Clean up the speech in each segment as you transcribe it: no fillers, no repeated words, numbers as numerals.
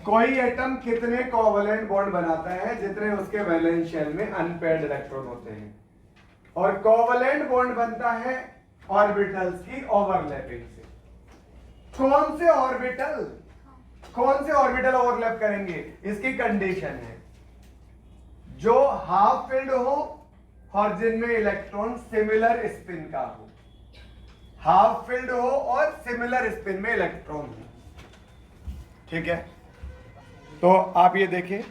कोई एटम कितने covalent bond बनाता है? जितने उसके वैलेंस शेल में अनपेयर्ड इलेक्ट्रॉन होते हैं। और कोवलेंट बॉन्ड बनता है ऑर्बिटल्स की ओवरलैपिंग से। कौन से ऑर्बिटल ओवरलैप करेंगे? इसकी कंडीशन है जो हाफ फिल्ड हो और जिनमें इलेक्ट्रॉन सिमिलर स्पिन का हो। हाफ फिल्ड हो और सिमिलर स्पिन में इलेक्ट्रॉन हो। ठीक है, तो आप ये देखें।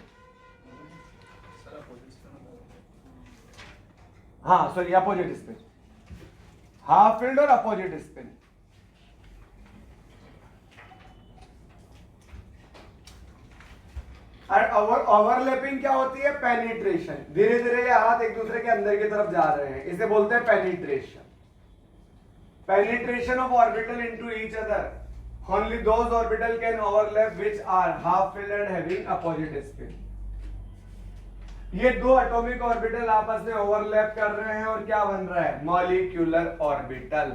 हाँ sorry, opposite spin, half field और अपोजिट स्पिन। और ओवरलैपिंग क्या होती है? पेनिट्रेशन। धीरे धीरे ये हाथ एक दूसरे के अंदर की तरफ जा रहे हैं, इसे बोलते हैं penetration. Penetration of orbital into each other. Only those orbital can overlap which are half filled and having opposite spin. ये दो एटॉमिक ऑर्बिटल आपस में ओवरलैप कर रहे हैं और क्या बन रहा है? Molecular orbital.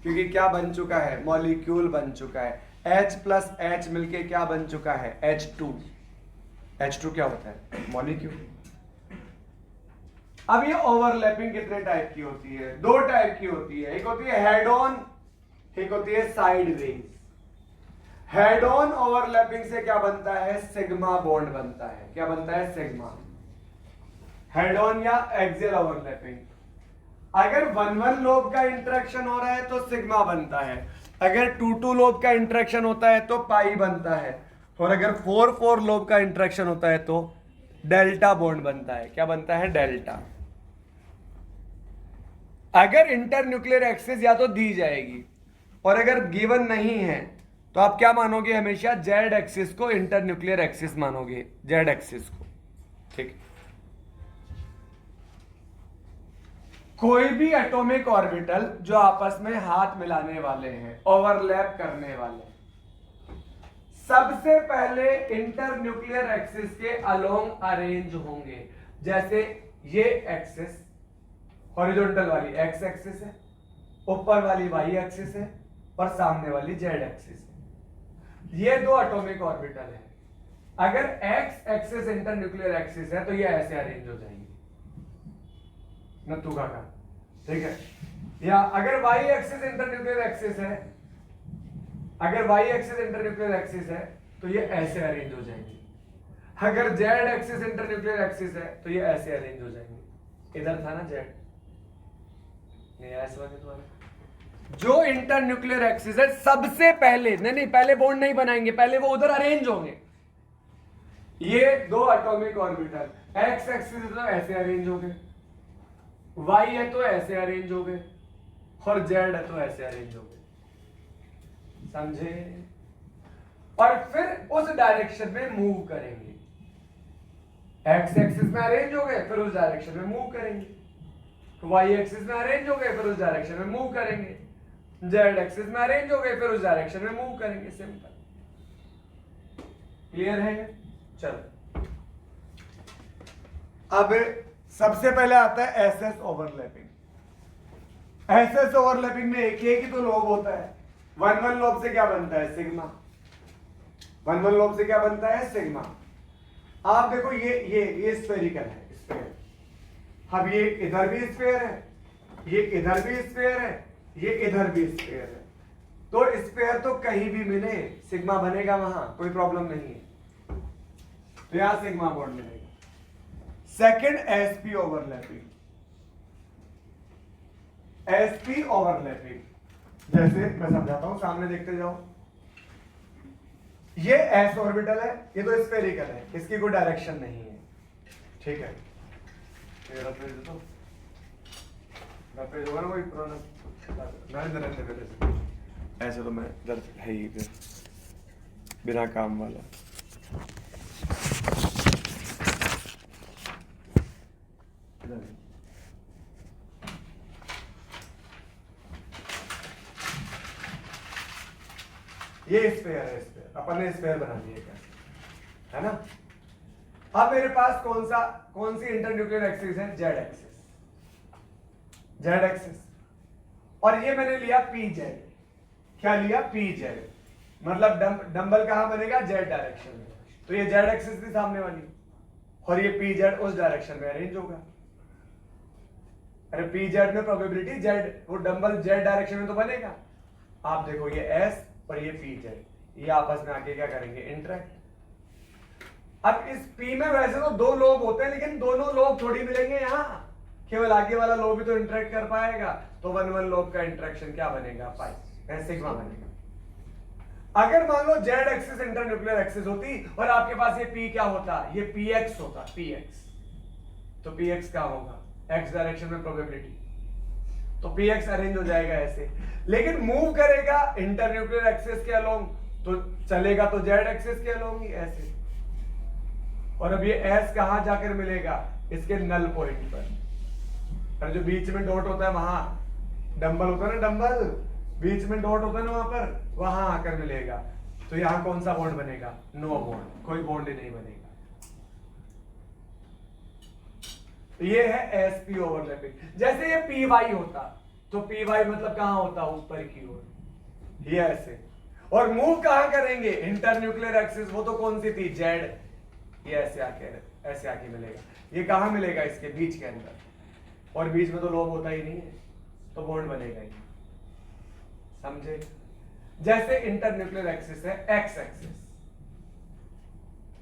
क्योंकि क्या बन चुका है? मॉलिक्यूल बन चुका है। H प्लस H मिलके क्या बन चुका है? H2। H2 क्या होता है? मॉलिक्यूल। अब ये ओवरलैपिंग कितने टाइप की होती है? दो टाइप की होती है। एक होती है हेड ऑन, एक होती है साइडवेज। हेड ऑन ओवरलैपिंग से क्या बनता है? सिग्मा बॉन्ड बनता है। क्या बनता है? सिग्मा। हेड ऑन या एक्सियल ओवरलैपिंग। अगर 1-1 लोब का इंटरेक्शन हो रहा है तो सिग्मा बनता है। अगर 2-2 लोब का इंटरेक्शन होता है तो पाई बनता है। और अगर 4-4 लोब का इंटरेक्शन होता है तो डेल्टा बॉन्ड बनता है। क्या बनता है? डेल्टा। अगर इंटरन्यूक्लियर एक्सिस या तो दी जाएगी और अगर गिवन नहीं है तो आप क्या मानोगे? हमेशा जेड एक्सिस को इंटरन्यूक्लियर एक्सिस मानोगे, जेड एक्सिस को। ठीक। कोई भी एटॉमिक ऑर्बिटल जो आपस में हाथ मिलाने वाले हैं, ओवरलैप करने वाले, सबसे पहले इंटरन्यूक्लियर एक्सिस के अलोंग अरेंज होंगे। जैसे ये एक्सिस हॉरिजॉन्टल वाली एक्स एक्सिस है, ऊपर वाली वाई एक्सिस है और सामने वाली जेड एक्सिस है। ये दो एटॉमिक ऑर्बिटल है। अगर एक्स एक्सिस इंटरन्यूक्लियर एक्सिस है तो ये ऐसे अरेंज हो जाएंगे, नत्थु काका। ठीक है। या अगर वाई एक्सिस इंटरन्यूक्लियर एक्सिस है, अगर वाई एक्सिस इंटरन्यूक्लियर एक्सिस है तो ये ऐसे अरेंज हो जाएंगे। अगर जेड एक्सिस इंटरन्यूक्लियर एक्सिस है तो ये ऐसे अरेंज हो जाएंगे। इधर था ना जेड, नहीं ऐसे वाले तुम्हारे। जो इंटरन्यूक्लियर एक्सिस है सबसे पहले नहीं पहले बॉन्ड नहीं बनाएंगे, पहले वो उधर अरेंज होंगे। ये दो एटॉमिक ऑर्बिटल एक्स एक्सिस है तो ऐसे अरेंज हो गए, वाई है तो ऐसे अरेंज हो गए और जेड है तो ऐसे अरेंज हो गए। समझे? और फिर उस डायरेक्शन में मूव करेंगे। एक्स एक्सिस में अरेंज हो गए, फिर उस डायरेक्शन में मूव करेंगे। वाई एक्सिस में अरेंज हो गए, फिर उस डायरेक्शन में मूव करेंगे। जेड एक्सिस में अरेंज हो गए, फिर उस डायरेक्शन में मूव करेंगे। सिंपल। क्लियर है? चलो, अब सबसे पहले आता है एसएस ओवरलैपिंग। एसएस ओवरलैपिंग में एक ही तो लोब होता है। 1-1 लोब से क्या बनता है? सिग्मा। 1-1 लोब से क्या बनता है? सिग्मा। आप देखो ये स्फेरिकल है, स्फेयर। अब ये इधर भी स्फेयर है, ये इधर भी स्फेयर है, ये इधर भी स्फेयर है। तो स्फेयर तो कहीं भी मिले सिग्मा बनेगा, वहां कोई प्रॉब्लम नहीं है। तो यहां सिग्मा बॉन्ड मिलेगा। Second SP overlapping. SP overlapping जैसे मैं समझाता हूं, सामने देखते जाओ। ये एस ऑर्बिटल है, ये तो स्फेरिकल है, इसकी कोई डायरेक्शन नहीं है। ठीक है, ऐसे तो मैं दर्द है ही बिना काम वाला। ये स्फेयर है, स्फेयर अपन ने स्फेयर बना दिया क्या, है ना। अब मेरे पास कौन सी इंटरन्यूक्लियर एक्सिस है? Z axis, Z axis. और ये मैंने लिया पी जेड। क्या लिया? P Z. मतलब डंबल कहां बनेगा? जेड डायरेक्शन में। तो ये जेड एक्सिस थी सामने वाली, और ये पी जेड उस डायरेक्शन में अरेंज होगा। अरे पी जेड में प्रोबेबिलिटी जेड, वो डंबल जेड डायरेक्शन में तो बनेगा। आप देखो ये एस और ये पी जेड, ये आपस में आके क्या करेंगे, इंटरेक्ट। अब इस पी में वैसे तो दो लोब होते हैं, लेकिन दोनों लोब थोड़ी मिलेंगे यहाँ, केवल आगे वाला लोब भी तो इंटरेक्ट कर पाएगा। तो वन वन लोब का इंटरेक्शन क्या बनेगा, पाई, सिग्मा बनेगा। अगर मान लो जेड एक्सिस इंटरन्यूक्लियर एक्सिस होती और आपके पास ये पी क्या होता, ये पी एक्स होता, पी एक्स, तो पी एक्स क्या होगा, एक्स डायरेक्शन में प्रोबेबिलिटी, तो पी एक्स अरेंज हो जाएगा ऐसे। लेकिन मूव करेगा इंटरन्यूक्लियर एक्सिस के अलोंग, तो चलेगा तो जेड एक्सिस के अलोंग ही ऐसे। और अब ये एस कहां जाकर मिलेगा, इसके नल पॉइंट पर, और जो बीच में डॉट होता है वहां, डंबल होता है ना, डंबल बीच में डॉट होता है ना, वहां पर, वहां आकर मिलेगा। तो यहां कौन सा बॉन्ड बनेगा, नो बॉन्ड, कोई बॉन्ड ही नहीं बनेगा। ये है एस पी ओवरलैपिंग। जैसे ये पी वाई होता, तो पी वाई मतलब कहां होता, ऊपर की ओर, ये ऐसे। और मूव कहां करेंगे, इंटरन्यूक्लियर एक्सिस, वो तो कौन सी थी, जेड, ये ऐसे आके मिलेगा। ये कहां मिलेगा, इसके बीच के अंदर, और बीच में तो लोब होता ही नहीं है, तो बॉन्ड बनेगा ही, समझे। जैसे इंटरन्यूक्लियर एक्सिस है एक्स एक्सिस,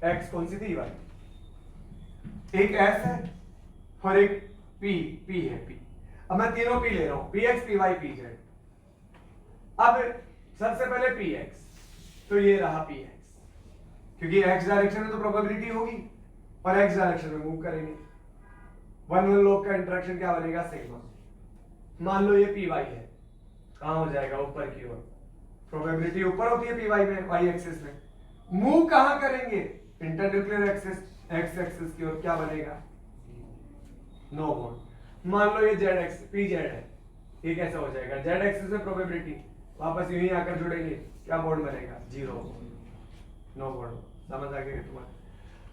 एक्स कौन सी थी, वाई, एक एस है और एक पी है, पी। अब मैं तीनों पी ले रहा हूं, P X, P Y, P Z. अब सबसे पहले पी एक्स, तो ये रहा पी एक्स, क्योंकि एक्स डायरेक्शन में तो प्रोबेबिलिटी होगी और एक्स डायरेक्शन में मूव करेंगे। वन वन लोब का इंटरेक्शन क्या बनेगा, सिग्मा। मान लो ये पी वाई है, कहां हो जाएगा, ऊपर की ओर, प्रोबेबिलिटी ऊपर होती है पी वाई में, वाई एक्सिस में। मूव कहां करेंगे, इंटरन्यूक्लियर एक्सिस, एक्स एक्सिस की ओर, क्या बनेगा, नो बॉन्ड। मान लो ये जेड एक्स, पी जेड है, ये कैसे हो जाएगा, जेड एक्सिस में प्रोबेबिलिटी, वापस यूं ही आकर जुड़ेंगे, क्या बॉन्ड बनेगा, जीरो, नो बॉन्ड। समझ आ गया तुम्हारे।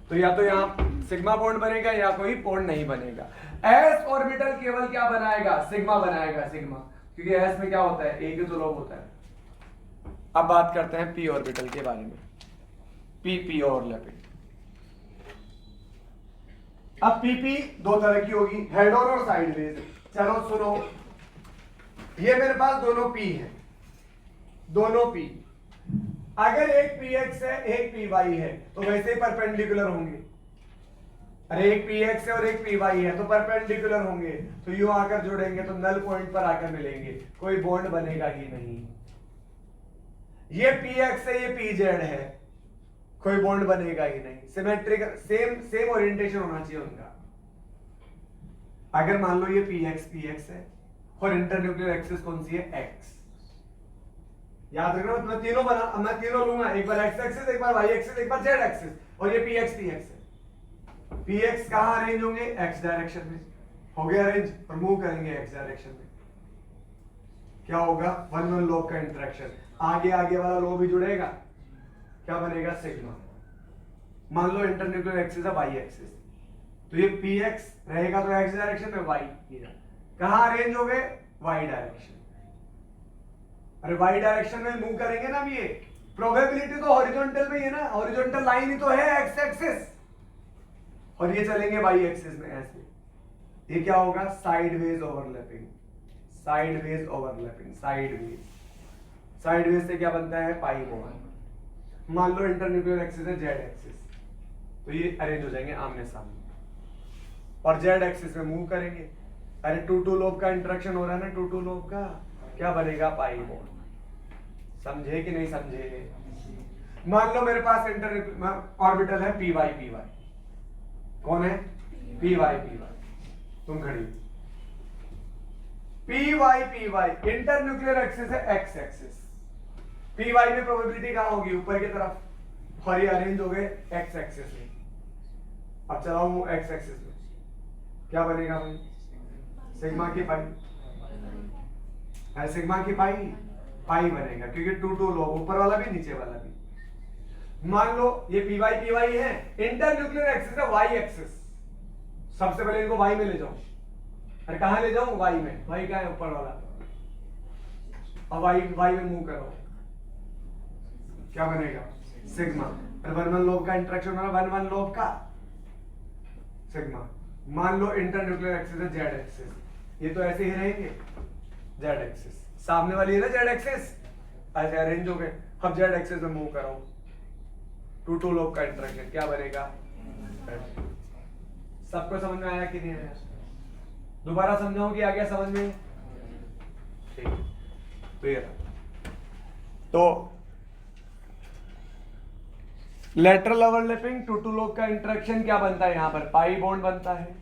तो या तो यहाँ सिग्मा बॉन्ड बनेगा या कोई बॉन्ड नहीं बनेगा। एस ऑर्बिटल केवल क्या बनाएगा, सिग्मा बनाएगा, सिग्मा, क्योंकि एस में क्या होता है, एक ही तो लोब होता है। अब बात करते हैं पी ऑर्बिटल के बारे में, पी ओवरलैपिंग। अब पीपी दो तरह की होगी, हेड ऑन और साइडवेज। चलो सुनो, ये मेरे पास दोनों पी है, दोनों पी। अगर एक पी एक्स है एक पी वाई है, तो वैसे ही परपेंडिकुलर होंगे। अरे एक पी एक्स है और एक पी वाई है, तो परपेंडिकुलर होंगे, तो यूं आकर जुड़ेंगे, तो नल पॉइंट पर आकर मिलेंगे, कोई बॉन्ड बनेगा ही नहीं। ये पी एक्स है, ये पी जेड है, कोई बॉन्ड बनेगा ही नहीं। सिमेट्रिकल, सेम ओरिएंटेशन होना चाहिए उनका। अगर मान लो ये पी एक्स है और इंटरन्यूक्लियर एक्सिस कौन सी है, एक्स। याद रखना, मैं तीनों मैं तीनों लूंगा, एक बार एक्स एक्सिस, एक बार वाई एक्सिस, एक बार जेड एक्सिस, और ये पी एक्स है। पी एक्स कहां अरेंज होंगे, एक्स डायरेक्शन में हो गया अरेंज, और मूव करेंगे एक्स डायरेक्शन में, क्या होगा, वन वन लोब का इंटरेक्शन, आगे वाला लोब भी जुड़ेगा, क्या बनेगा, सिग्मा। मान लो इंटरन्यूक्लियर एक्सिस है वाई एक्सिस, तो ये पी एक्स रहेगा तो एक्स डायरेक्शन में, वाई कहां अरेंज हो गए, वाई डायरेक्शन। अरे वाई डायरेक्शन में मूव करेंगे ना, ये प्रोबेबिलिटी तो हॉरिजॉन्टल में ही है ना, हॉरिजॉन्टल लाइन ही तो है एक्स एक्सिस, और ये चलेंगे वाई एक्सिस में ऐसे। ये क्या होगा, sideways overlapping, sideways overlapping, sideways से क्या बनता है, पाई बॉन्ड। मान लो इंटरन्यूक्लियर एक्सिस है जेड एक्सिस, तो ये अरेंज हो जाएंगे आमने सामने, और जेड एक्सिस में मूव करेंगे। अरे टू लोब का इंटरेक्शन हो रहा है ना, टू लोब का, क्या बनेगा, पाई बॉन्ड। समझे कि नहीं समझे। मान लो मेरे पास ऑर्बिटल है पी वाई, कौन है, पी वाई, तुम खड़ी, पी वाई, इंटरन्यूक्लियर एक्सिस है एक्स एक्सिस, पी वाई में प्रोबेबिलिटी कहां होगी, ऊपर की तरफ, और ये अरेंज हो गए एक्स एक्सिस में। अब चलाओ एक्स एक्सिस में, क्या बनेगा भाई, सिग्मा की पाई, सिग्मा की पाई बनेगा, क्योंकि टू लोब, ऊपर वाला भी नीचे वाला भी। मान लो ये पी वाई है, इंटरन्यूक्लियर एक्सिस है वाई एक्सिस, सबसे पहले इनको वाई में ले जाओ। अरे कहां ले जाऊं, वाई में, वाई क्या है, ऊपर वाला, और वाई में मूव करो, क्या बनेगा, सिग्मा। वन वन लोब का इंटरेक्शन होना वन वन लोब का सिग्मा। मान लो इंटरन्यूक्लियर एक्सिस है जेड एक्सिस, ये तो ऐसे ही रहेंगे जेड एक्सिस, सामने वाली है ना जेड एक्सिस, ऐसे अरेंज हो गए। अब जेड एक्सिस में मूव करो, टू लोब का इंटरेक्शन क्या बनेगा? सबको समझ में आया कि नहीं आया? दोबारा समझाऊं कि आ गया समझ में? ठीक, क्लियर। तो लेटरल ओवरलैपिंग टू लोब का इंटरेक्शन क्या बनता है? यहां पर पाई बॉन्ड बनता है।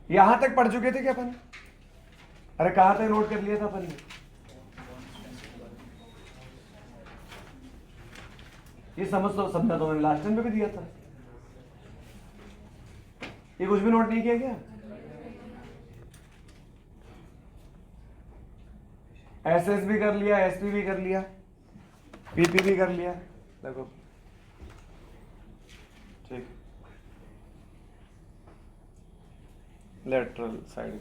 यहां तक पढ़ चुके थे क्या अपन? अरे कहां तक नोट कर लिया था अपन ने? ये समझ लो, समझा तो मैंने लास्ट टाइम पे भी दिया था। ये कुछ भी नोट नहीं किया क्या? एसएस भी कर लिया, एसपी भी कर लिया, पीपी भी कर लिया। देखो ठीक, लेटरल साइड।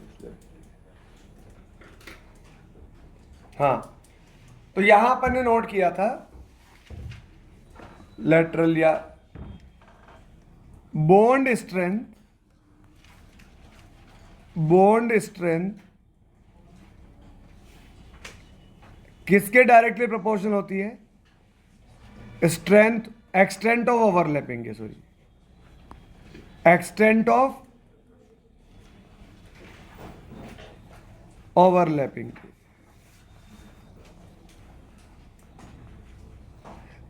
हाँ, तो यहां अपन ने नोट किया था लेटरल या बॉन्ड स्ट्रेंथ किसके डायरेक्टली प्रोपोर्शनल होती है? स्ट्रेंथ, एक्सटेंट ऑफ ओवरलैपिंग के, सॉरी, एक्सटेंट ऑफ ओवरलैपिंग।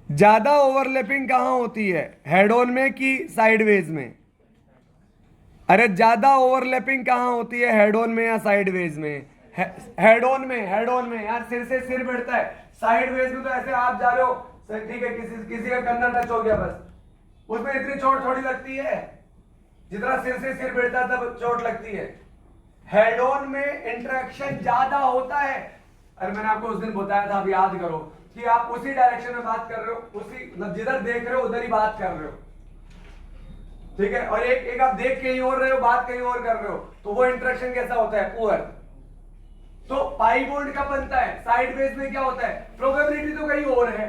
ज्यादा ओवरलैपिंग कहां होती है? हेड ऑन में कि साइडवेज में? अरे ज्यादा ओवरलैपिंग कहां होती है, हेड ऑन में या साइडवेज में? हेड ऑन में, हेड ऑन में यार, सिर से सिर भिड़ता है। साइडवेज में तो ऐसे आप जा रहे हो, ठीक है, किसी का कंधा टच हो गया बस, उसमें इतनी चोट थोड़ी लगती है जितना सिर से सिर भिड़ता है तब चोट लगती है। हेड ऑन में इंटरेक्शन ज्यादा होता है। अरे मैंने आपको उस दिन बताया था, आप याद करो कि आप उसी डायरेक्शन में बात कर रहे हो, उसी मतलब जिधर देख रहे हो उधर ही बात कर रहे हो, ठीक है, और एक आप देख कहीं और रहे हो, बात कहीं और कर रहे हो, तो वो इंटरेक्शन कैसा होता है? पुअर। तो पाई बॉन्ड कब बनता है? साइडवेज में क्या होता है? प्रोबेबिलिटी तो कहीं और है,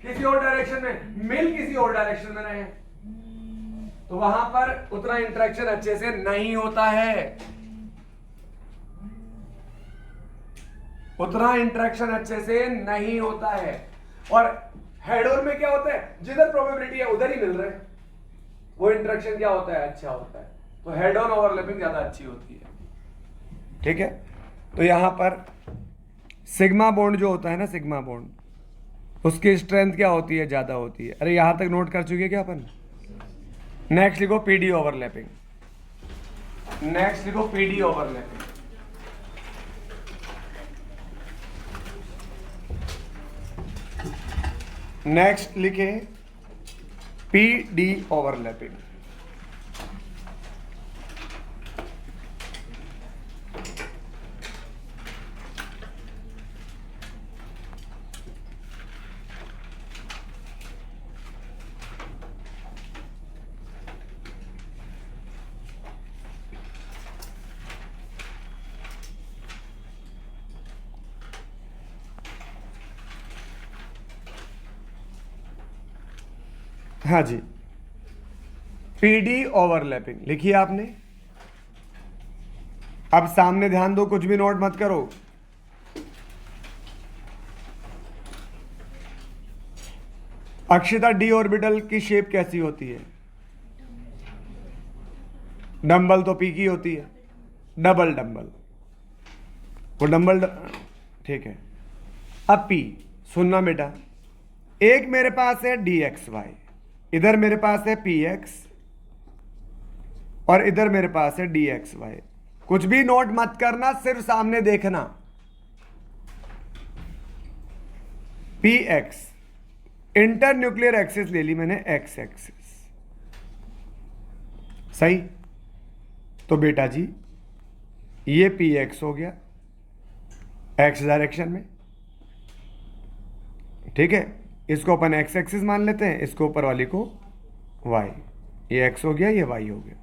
किसी और डायरेक्शन में, मिल किसी और डायरेक्शन में रहे, तो वहां पर उतना इंटरेक्शन अच्छे से नहीं होता है, उतना इंटरेक्शन अच्छे से नहीं होता है। और हेड ऑन में क्या होता है? जिधर प्रोबेबिलिटी है उधर ही मिल रहे हैं, वो इंटरेक्शन क्या होता है? अच्छा होता है। तो हेड ऑन ओवरलैपिंग ज्यादा अच्छी होती है, ठीक है। तो यहां पर सिग्मा बॉन्ड जो होता है ना, सिग्मा बॉन्ड, उसकी स्ट्रेंथ क्या होती है? ज्यादा होती है। अरे यहां तक नोट कर चुके क्या अपन? नेक्स्ट लिखो पीडी ओवरलैपिंग, नेक्स्ट लिखो पीडी ओवरलैपिंग। नेक्स्ट लिखे पीडी ओवरलैपिंग। हाँ जी, पीडी ओवरलैपिंग लिखिए आपने। अब सामने ध्यान दो, कुछ भी नोट मत करो। अक्षिता डी ऑर्बिटल की शेप कैसी होती है? डंबल तो पी की होती है, डबल डंबल, वो डंबल, ठीक है। अब पी सुनना बेटा, एक मेरे पास है डी एक्स वाई, इधर मेरे पास है पी एक्स, और इधर मेरे पास है डी एक्स वाई। कुछ भी नोट मत करना, सिर्फ सामने देखना। P x inter nuclear axis ले ली मैंने, एक्स एक्सिस, सही। तो बेटा जी ये पी एक्स हो गया एक्स डायरेक्शन में, ठीक है। इसको अपन एक्स एक्सिस मान लेते हैं, इसको ऊपर वाली को वाई, ये एक्स हो गया, ये वाई हो गया,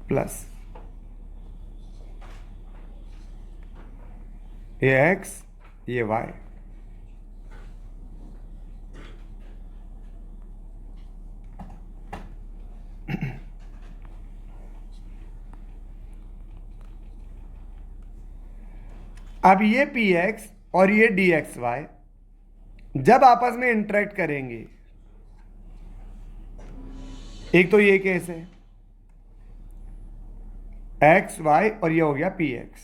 प्लस ये एक्स, ये वाई, अब ये पी एक्स और ये डी एक्स वाई जब आपस में इंटरेक्ट करेंगे, एक तो ये केस है एक्स वाई और ये हो गया पी एक्स,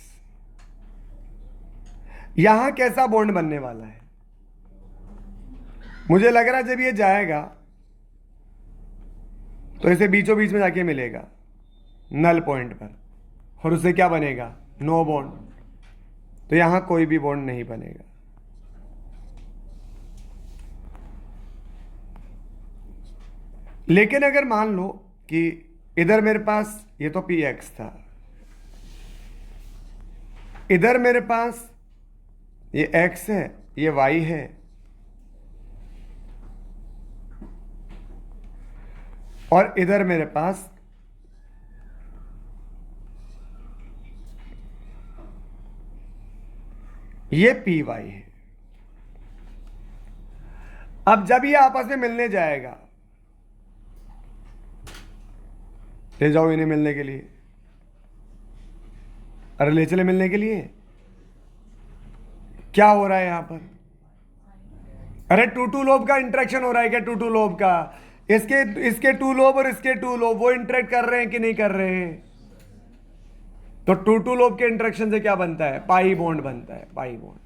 यहां कैसा बॉन्ड बनने वाला है? मुझे लग रहा है जब ये जाएगा तो इसे बीचों बीच में जाके मिलेगा नल पॉइंट पर, और उससे क्या बनेगा? No bond. तो यहां कोई भी बॉन्ड नहीं बनेगा। लेकिन अगर मान लो कि इधर मेरे पास ये तो पी एक्स था, इधर मेरे पास ये एक्स है, ये वाई है, और इधर मेरे पास ये पी वाई है। अब जब ये आपस में मिलने जाएगा, ले जाओ इन्हें मिलने के लिए, अरे ले चले मिलने के लिए। क्या हो रहा है यहां पर? अरे टू टू लोब का इंटरेक्शन हो रहा है क्या? टू टू लोब का, इसके टू लोब और इसके टू लोब वो इंटरेक्ट कर रहे हैं कि नहीं कर रहे हैं? तो टू टू लोब के इंटरेक्शन से क्या बनता है? पाई बॉन्ड बनता है, पाई बॉन्ड।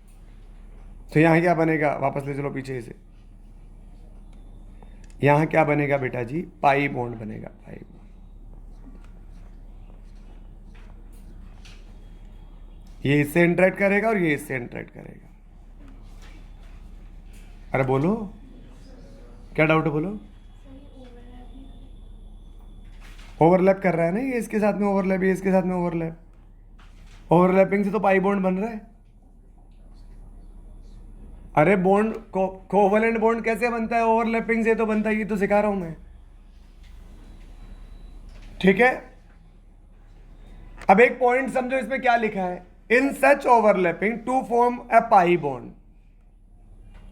तो यहां क्या बनेगा? वापस ले चलो पीछे से, यहां क्या बनेगा बेटा जी? पाई बॉन्ड बनेगा, पाई बॉन्ड। ये इससे इंटरेक्ट करेगा और ये इससे इंटरेक्ट करेगा। अरे बोलो, क्या डाउट है? बोलो। ओवरलैप कर रहा है ना, ये इसके साथ में ओवरलैप, ये इसके साथ में ओवरलैप, ओवरलैपिंग से तो पाई बॉन्ड बन रहा है। अरे बॉन्ड कोवलेंट बॉन्ड कैसे बनता है? ओवरलैपिंग से तो बनता है, ये तो सिखा रहा हूं मैं, ठीक है। अब एक पॉइंट समझो, इसमें क्या लिखा है? In such overlapping to form a pi bond.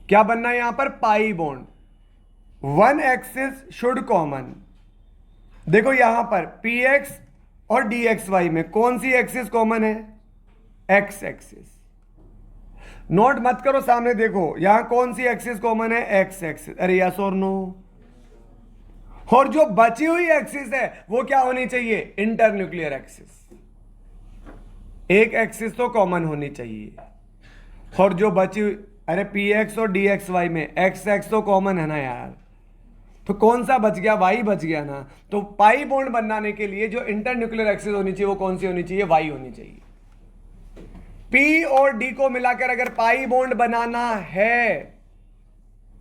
क्या बनना है यहां पर? Pi bond. One axis should common. देखो यहां पर पी एक्स और डी एक्स वाई में कौन सी एक्सिस कॉमन है? X axis. नोट मत करो, सामने देखो, यहां कौन सी एक्सिस कॉमन है? X axis. अरे यस और नो? और जो बची हुई एक्सिस है वो क्या होनी चाहिए? Internuclear axis. एक एक्सिस तो कॉमन होनी चाहिए, और जो बची हुई, अरे पी एक्स और डी एक्स वाई में एक्स एक्स तो कॉमन है ना यार, तो कौन सा बच गया? वाई बच गया ना। तो पाई बॉन्ड बनाने के लिए जो इंटरन्यूक्लियर एक्सिस होनी चाहिए वो कौन सी होनी चाहिए? वाई होनी चाहिए। पी और डी को मिलाकर अगर पाई बॉन्ड बनाना है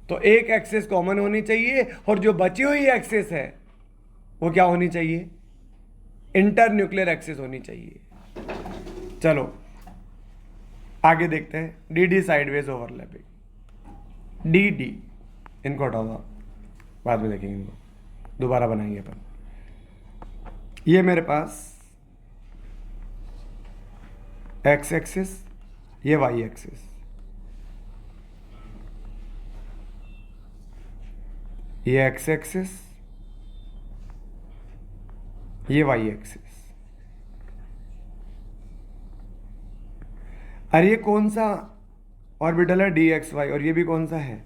तो एक एक्सिस कॉमन होनी चाहिए, और जो बची हुई एक्सिस है वो क्या होनी चाहिए? इंटरन्यूक्लियर एक्सिस होनी चाहिए। चलो आगे देखते हैं। D D sideways overlapping, D D, इनको हटाओ, बाद में देखेंगे, इनको दोबारा बनाएंगे अपन। ये मेरे पास एक्स एक्सिस, ये वाई एक्सिस, ये एक्स एक्सिस, ये वाई एक्सिस। अरे ये कौन सा ऑर्बिटल है? D X Y. और ये भी कौन सा है?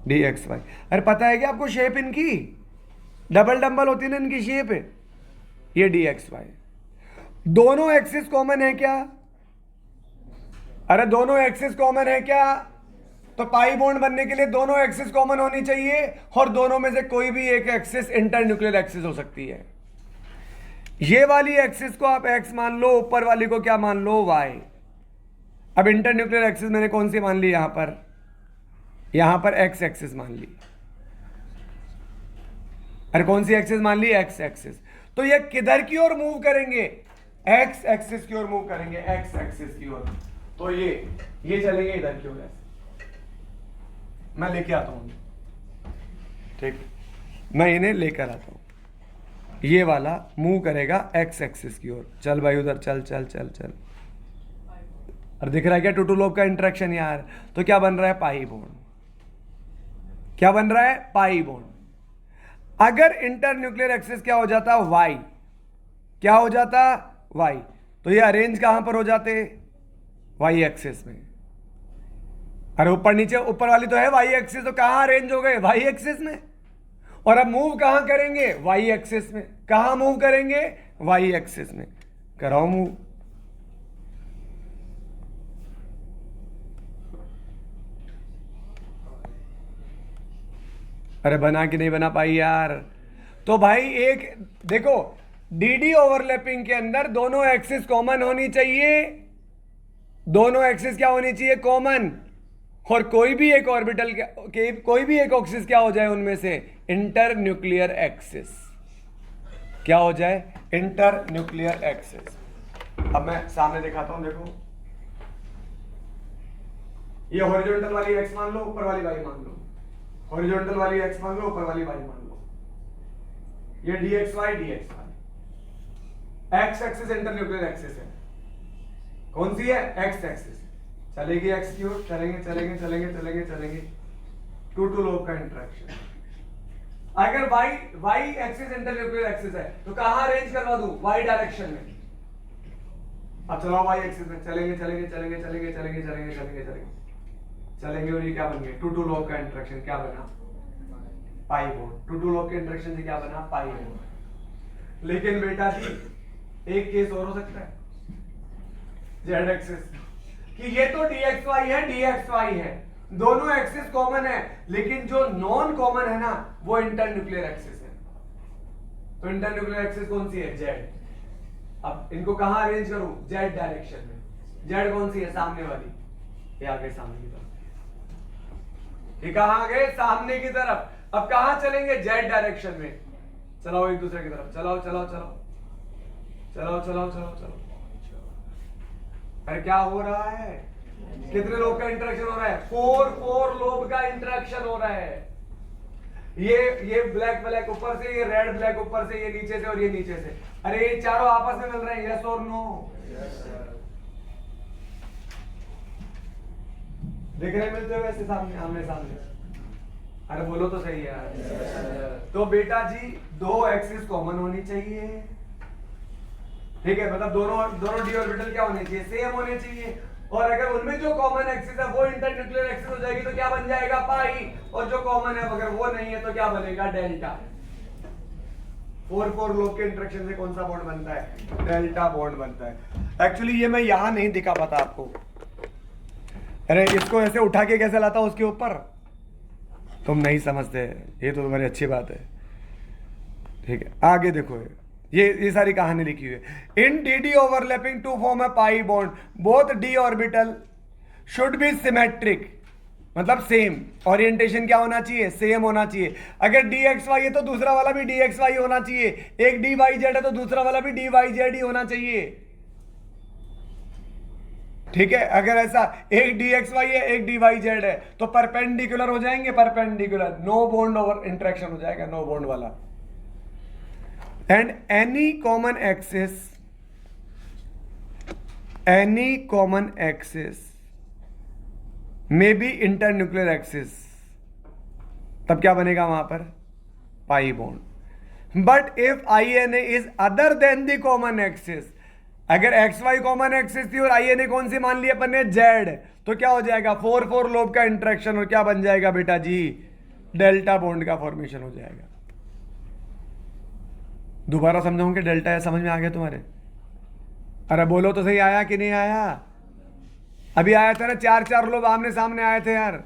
D X Y. अरे पता है क्या आपको शेप इनकी? डबल डम्बल होती है ना इनकी शेप है। ये डी एक्स वाई। दोनों एक्सिस कॉमन है क्या? अरे दोनों एक्सिस कॉमन है क्या? तो पाई बॉन्ड बनने के लिए दोनों एक्सिस कॉमन होनी चाहिए, और दोनों में से कोई भी एक एक्सिस इंटरन्यूक्लियर एक्सिस हो सकती है। ये वाली एक्सिस को आप एक्स मान लो, ऊपर वाली को क्या मान लो? वाई। अब इंटरन्यूक्लियर एक्सिस मैंने कौन सी मान ली यहां पर एक्स एक्सिस मान ली। अरे कौन सी एक्सिस मान ली? X axis. तो ये किधर की ओर मूव करेंगे? एक्स एक्सिस की ओर मूव करेंगे, एक्स एक्सिस की ओर। तो ये चलेंगे इधर की ओर। मैं लेके आता हूं, ठीक, मैं इन्हें लेकर आता हूं। ये वाला मूव करेगा एक्स एक्सिस की ओर। चल भाई उधर चल चल चल चल। और दिख रहा है क्या टू टू लोब का इंटरेक्शन यार? तो क्या बन रहा है? पाई बॉन्ड। क्या बन रहा है? Pi bond. अगर इंटरन्यूक्लियर एक्सिस क्या हो जाता? वाई। क्या हो जाता? वाई। तो ये अरेंज कहां पर हो जाते? वाई एक्सिस में। अरे ऊपर नीचे, ऊपर वाली तो है वाई एक्सिस, तो कहां अरेंज हो गए? वाई एक्सिस में। और अब मूव कहां करेंगे? वाई एक्सिस में। कहां मूव करेंगे? वाई एक्सिस में। कराओ मूव। अरे बना कि नहीं बना पाई यार? तो भाई एक देखो, डीडी ओवरलैपिंग के अंदर दोनों एक्सिस कॉमन होनी चाहिए, दोनों एक्सिस क्या होनी चाहिए? कॉमन। और कोई भी एक ऑर्बिटल कोई भी एक एक्सिस क्या हो जाए उनमें से? Inter nuclear axis. क्या हो जाए? Inter nuclear axis. अब मैं सामने दिखाता हूं, देखो ये हॉरिजॉन्टल वाली एक्स मान लो, ऊपर वाली वाई मान लो। हॉरिजॉन्टल वाली एक्स मान लो, ऊपर वाली वाई मान लो। ये dxy dxy, x axis inter nuclear axis है। कौन सी है? X axis. चलेगी एक्स की ओर, चलेंगे चलेंगे चलेंगे चलेंगे चलेंगे, टू टू लोब का इंटरेक्शन। अगर y axis inter nuclear axis है तो कहां अरेंज करवा दूं? y डायरेक्शन में। अब चलो y एक्सिस में चलेंगे चलेंगे चलेंगे चलेंगे चलेंगे चलेंगे चलेंगे चलेंगे चलेंगे, और ये क्या बन गया? टू टू लोब का इंटरेक्शन क्या बना? पाई बोर्ड। टू टू लोब के इंटरेक्शन से क्या बना? पाई बोर्ड। लेकिन बेटा जी एक केस और हो सकता है, जेड एक्सिस, कि ये तो dxy है dxy है, दोनों एक्सिस कॉमन है, लेकिन जो नॉन कॉमन है ना वो इंटर न्यूक्लियर एक्सिस है। तो इंटर न्यूक्लियर एक्सिस कौन सी है? जेड। अब इनको कहां अरेंज करूं? जेड डायरेक्शन में। जेड कौन सी है? सामने वाली। ये आगे सामने की तरफ, ये कहां गए? सामने की तरफ। अब कहां चलेंगे? जेड डायरेक्शन में। चलाओ एक दूसरे की तरफ, चलाओ चलाओ चलाओ चलाओ चलाओ चलाओ चलाओ। अरे क्या हो रहा है? कितने लोब का इंटरेक्शन हो रहा है? फोर लोब का इंटरेक्शन हो रहा है। ये ब्लैक ब्लैक ऊपर से, ये रेड ब्लैक ऊपर से, ये नीचे से और ये नीचे से। अरे ये चारों आपस में मिल रहे हैं, यस और नो? दिख रहे मिलते हुए वैसे सामने, आमने सामने? अरे बोलो तो सही यार। तो बेटा जी दो एक्सिस कॉमन होनी चाहिए, ठीक है? मतलब दोनों डी ऑर्बिटल क्या होने चाहिए? सेम होने चाहिए। और अगर उनमें जो कॉमन एक्सिस है वो इंटर न्यूक्लियर एक्सिस हो जाएगी तो क्या बन जाएगा? पाई। और जो कॉमन है अगर वो नहीं है तो क्या बनेगा? डेल्टा। फोर लोब के इंटरेक्शन से कौन सा बॉन्ड बनता है? डेल्टा बॉन्ड बनता है। एक्चुअली ये मैं यहां नहीं दिखा पाता आपको। अरे इसको ऐसे उठा के कैसे लाता हूं उसके ऊपर? तुम नहीं समझते, ये तो तुम्हारी अच्छी बात है, ठीक है? आगे देखो, ये सारी कहानी लिखी हुई है। In the overlapping to form a pi bond, both the orbital should be symmetric, मतलब सेम। ओरिएंटेशन क्या होना चाहिए? सेम होना चाहिए। अगर dxy है तो दूसरा वाला भी dxy होना चाहिए। एक dyz है तो दूसरा वाला भी dyz ही होना चाहिए, ठीक है? अगर ऐसा एक dxy है एक dyz है तो परपेंडिकुलर हो जाएंगे, perpendicular, no bond over interaction हो जाएगा, नो बॉन्ड वाला। And any common axis may be internuclear axis, तब क्या बनेगा वहां पर? Pi bond. But if INA is other than the common axis, अगर XY कॉमन एक्सिस थी और INA कौन सी मान लिया अपन ने? जेड, तो क्या हो जाएगा? फोर लोब का इंटरेक्शन, और क्या बन जाएगा बेटा जी? डेल्टा बॉन्ड का फॉर्मेशन हो जाएगा। दोबारा समझाऊंगे डेल्टा है, समझ में आ गया तुम्हारे? अरे बोलो तो सही, आया कि नहीं आया? अभी आया था ना, चार लोग आमने सामने आए थे यार,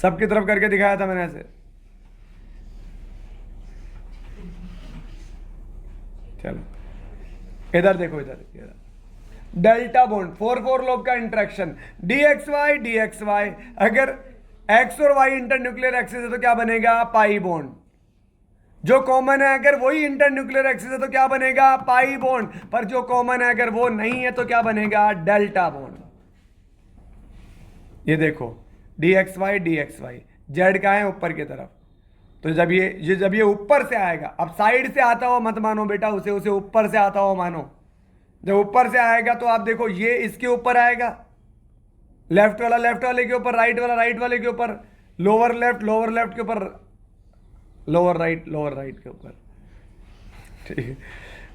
सबकी तरफ करके दिखाया था मैंने ऐसे। चलो इधर देखो, इधर डेल्टा बॉन्ड, फोर लोब का इंटरेक्शन, dxy अगर x और y इंटर न्यूक्लियर एक्सिस है तो क्या बनेगा? Pi bond. जो कॉमन है अगर वही इंटर न्यूक्लियर एक्सिस है तो क्या बनेगा? Pi bond. पर जो कॉमन है अगर वो नहीं है तो क्या बनेगा? Delta bond. ये देखो dxy जेड का है ऊपर की तरफ, तो जब ये ऊपर से आएगा, अब साइड से आता हुआ मत मानो बेटा, उसे ऊपर से आता हुआ मानो। जब ऊपर से आएगा तो आप देखो ये इसके ऊपर आएगा, लेफ्ट वाला लेफ्ट वाले के ऊपर, राइट वाला राइट वाले के ऊपर, लोअर लेफ्ट के ऊपर, लोअर राइट के ऊपर, ठीक है?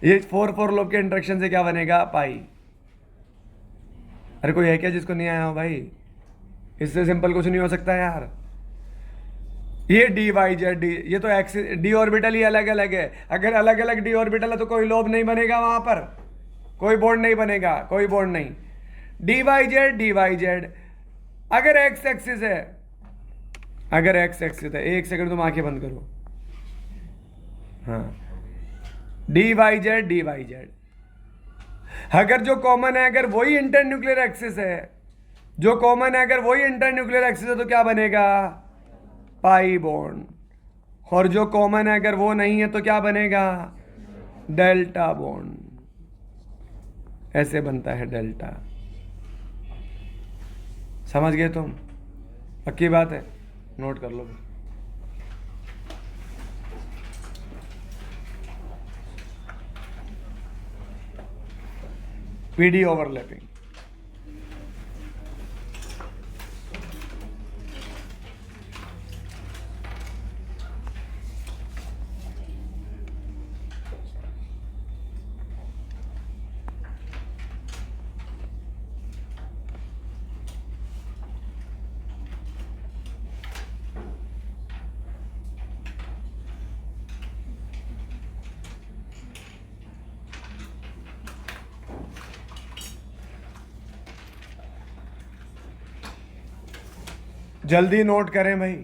ये फोर लोब के इंटरेक्शन से क्या बनेगा? पाई। अरे कोई है क्या जिसको नहीं आया हो भाई? इससे सिंपल कुछ नहीं हो सकता यार। ये डी वाई जेड डी, ये तो एक्स डी ऑर्बिटल ही अलग अलग है। अगर अलग अलग डी ऑर्बिटल है तो कोई लोब नहीं बनेगा वहां पर, कोई बॉन्ड नहीं बनेगा, कोई बॉन्ड नहीं। डी वाई जेड अगर एक्स एक्सिस है, अगर एक्स एक्सिस है, एक सेकंड तुम आंखें बंद करो। हाँ, डी वाई जेड अगर जो कॉमन है, अगर वही इंटरन्यूक्लियर एक्सिस है, जो कॉमन है अगर वही इंटरन्यूक्लियर एक्सिस है तो क्या बनेगा? Pi bond. और जो कॉमन है अगर वो नहीं है तो क्या बनेगा? Delta bond. ऐसे बनता है डेल्टा। समझ गए तुम? पक्की बात है, नोट कर लो। PD overlapping. जल्दी नोट करें भाई।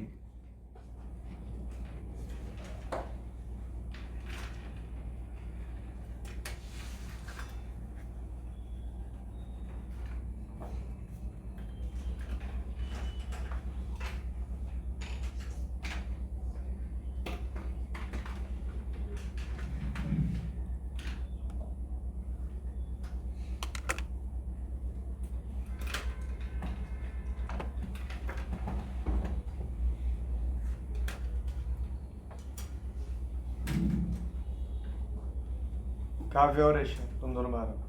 काव्य और ऋषि, तुम दोनों बाहर आओ।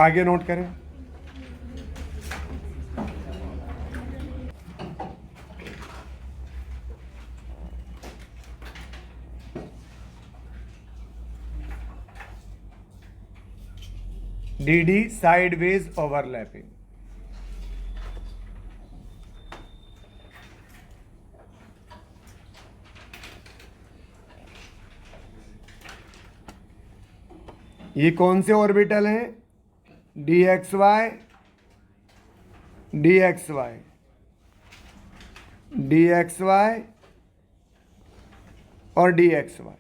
आगे नोट करें। DD sideways overlapping. ये कौन से ऑर्बिटल हैं? DXY, DXY, DXY और DXY।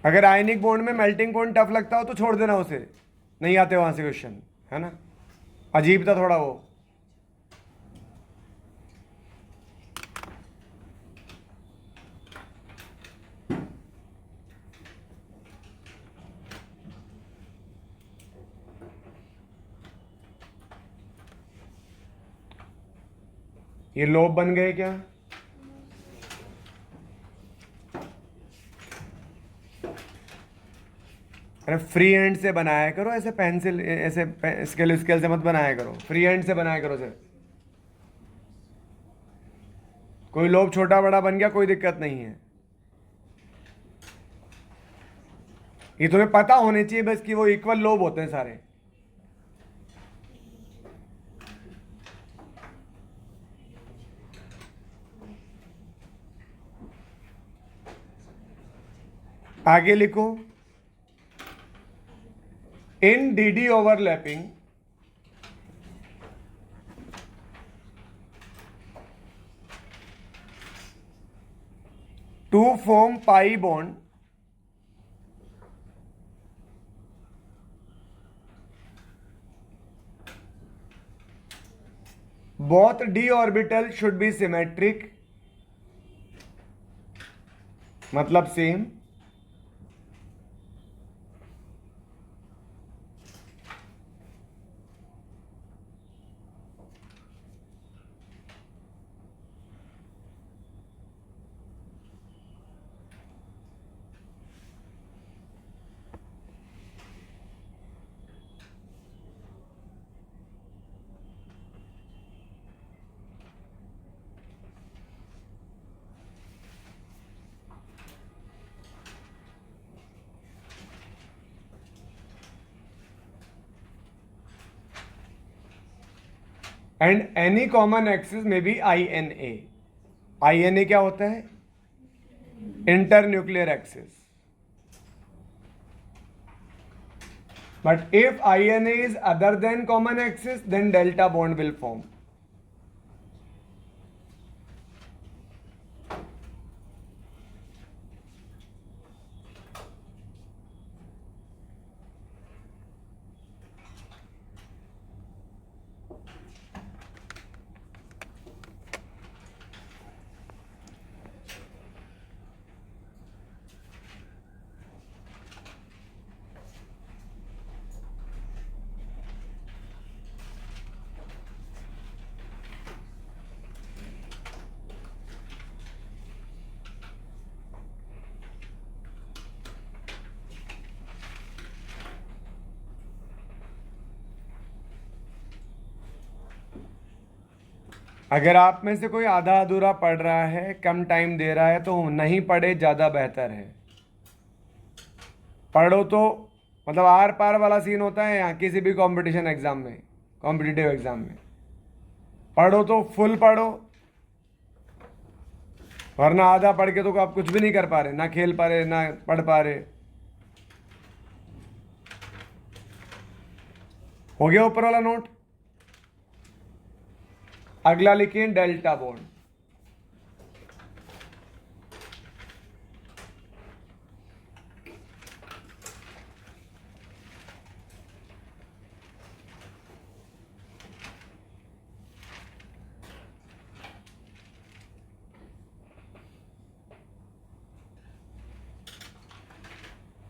अगर आयनिक बॉन्ड में मेल्टिंग पॉइंट टफ लगता हो तो छोड़ देना उसे, नहीं आते वहां से क्वेश्चन, है ना। अजीब था थोड़ा वो। ये लोब बन गए क्या? अरे फ्री हैंड से बनाया करो, ऐसे पेंसिल ऐसे स्केल स्केल से मत बनाया करो, फ्री हैंड से बनाया करो सर। कोई लोब छोटा बड़ा बन गया कोई दिक्कत नहीं है, ये तुम्हें पता होने चाहिए बस कि वो इक्वल लोब होते हैं सारे। आगे लिखो, इन DD overlapping to form pi bond, both d orbital should be symmetric, मतलब same, and any common axis में भी INA। INA क्या होता है? Internuclear axis. But if INA is other than common axis then delta bond will form. अगर आप में से कोई आधा अधूरा पढ़ रहा है, कम टाइम दे रहा है, तो नहीं पढ़े, ज़्यादा बेहतर है। पढ़ो तो मतलब आर पार वाला सीन होता है यहाँ किसी भी कंपटीशन एग्जाम में, कॉम्पिटिटिव एग्जाम में। पढ़ो तो फुल पढ़ो, वरना आधा पढ़ के तो आप कुछ भी नहीं कर पा रहे, ना खेल पा रहे ना पढ़ पा रहे। हो गया ऊपर वाला नोट। अगला लिखिए डेल्टा बॉन्ड।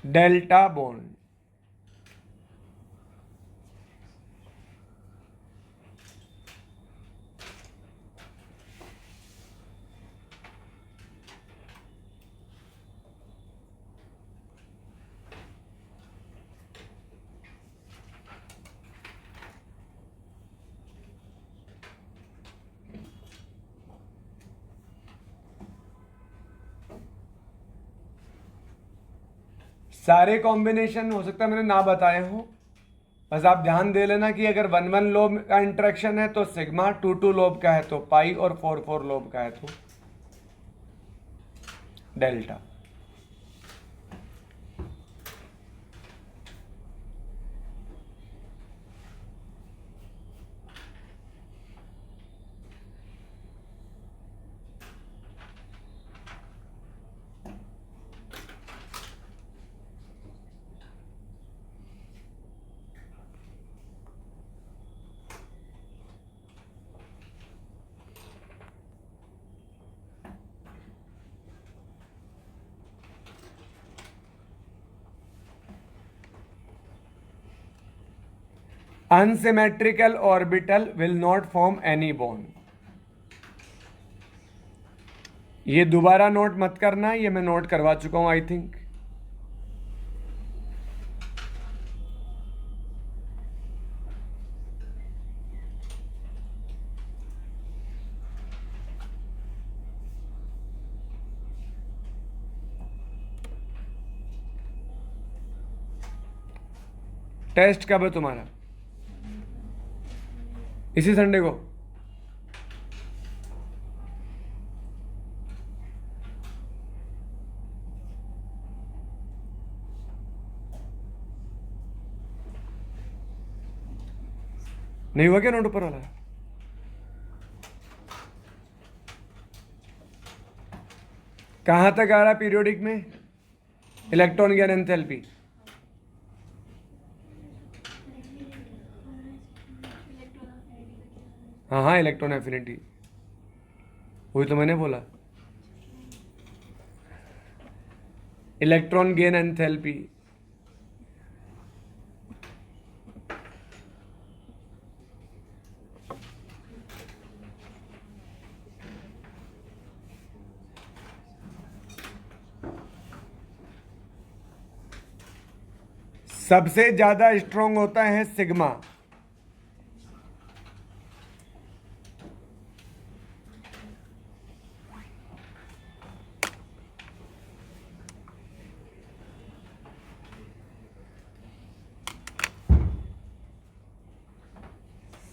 डेल्टा बॉन्ड सारे कॉम्बिनेशन हो सकता है मैंने ना बताए हो, बस आप ध्यान दे लेना कि अगर 1-1 लोब का इंटरेक्शन है तो सिग्मा, 2-2 लोब का है तो पाई, और 4-4 लोब का है तो delta. Unsymmetrical orbital will not form any bond. ये दोबारा नोट मत करना, ये मैं नोट करवा चुका हूं आई थिंक। टेस्ट कब है तुम्हारा? इसी संडे को? नहीं हुआ क्या नोट ऊपर वाला? कहां तक आ रहा पीरियोडिक में? Electron gain enthalpy. हाँ हाँ, इलेक्ट्रॉन एफिनिटी, वही तो मैंने बोला। Electron gain enthalpy. सबसे ज्यादा स्ट्रॉन्ग होता है सिग्मा।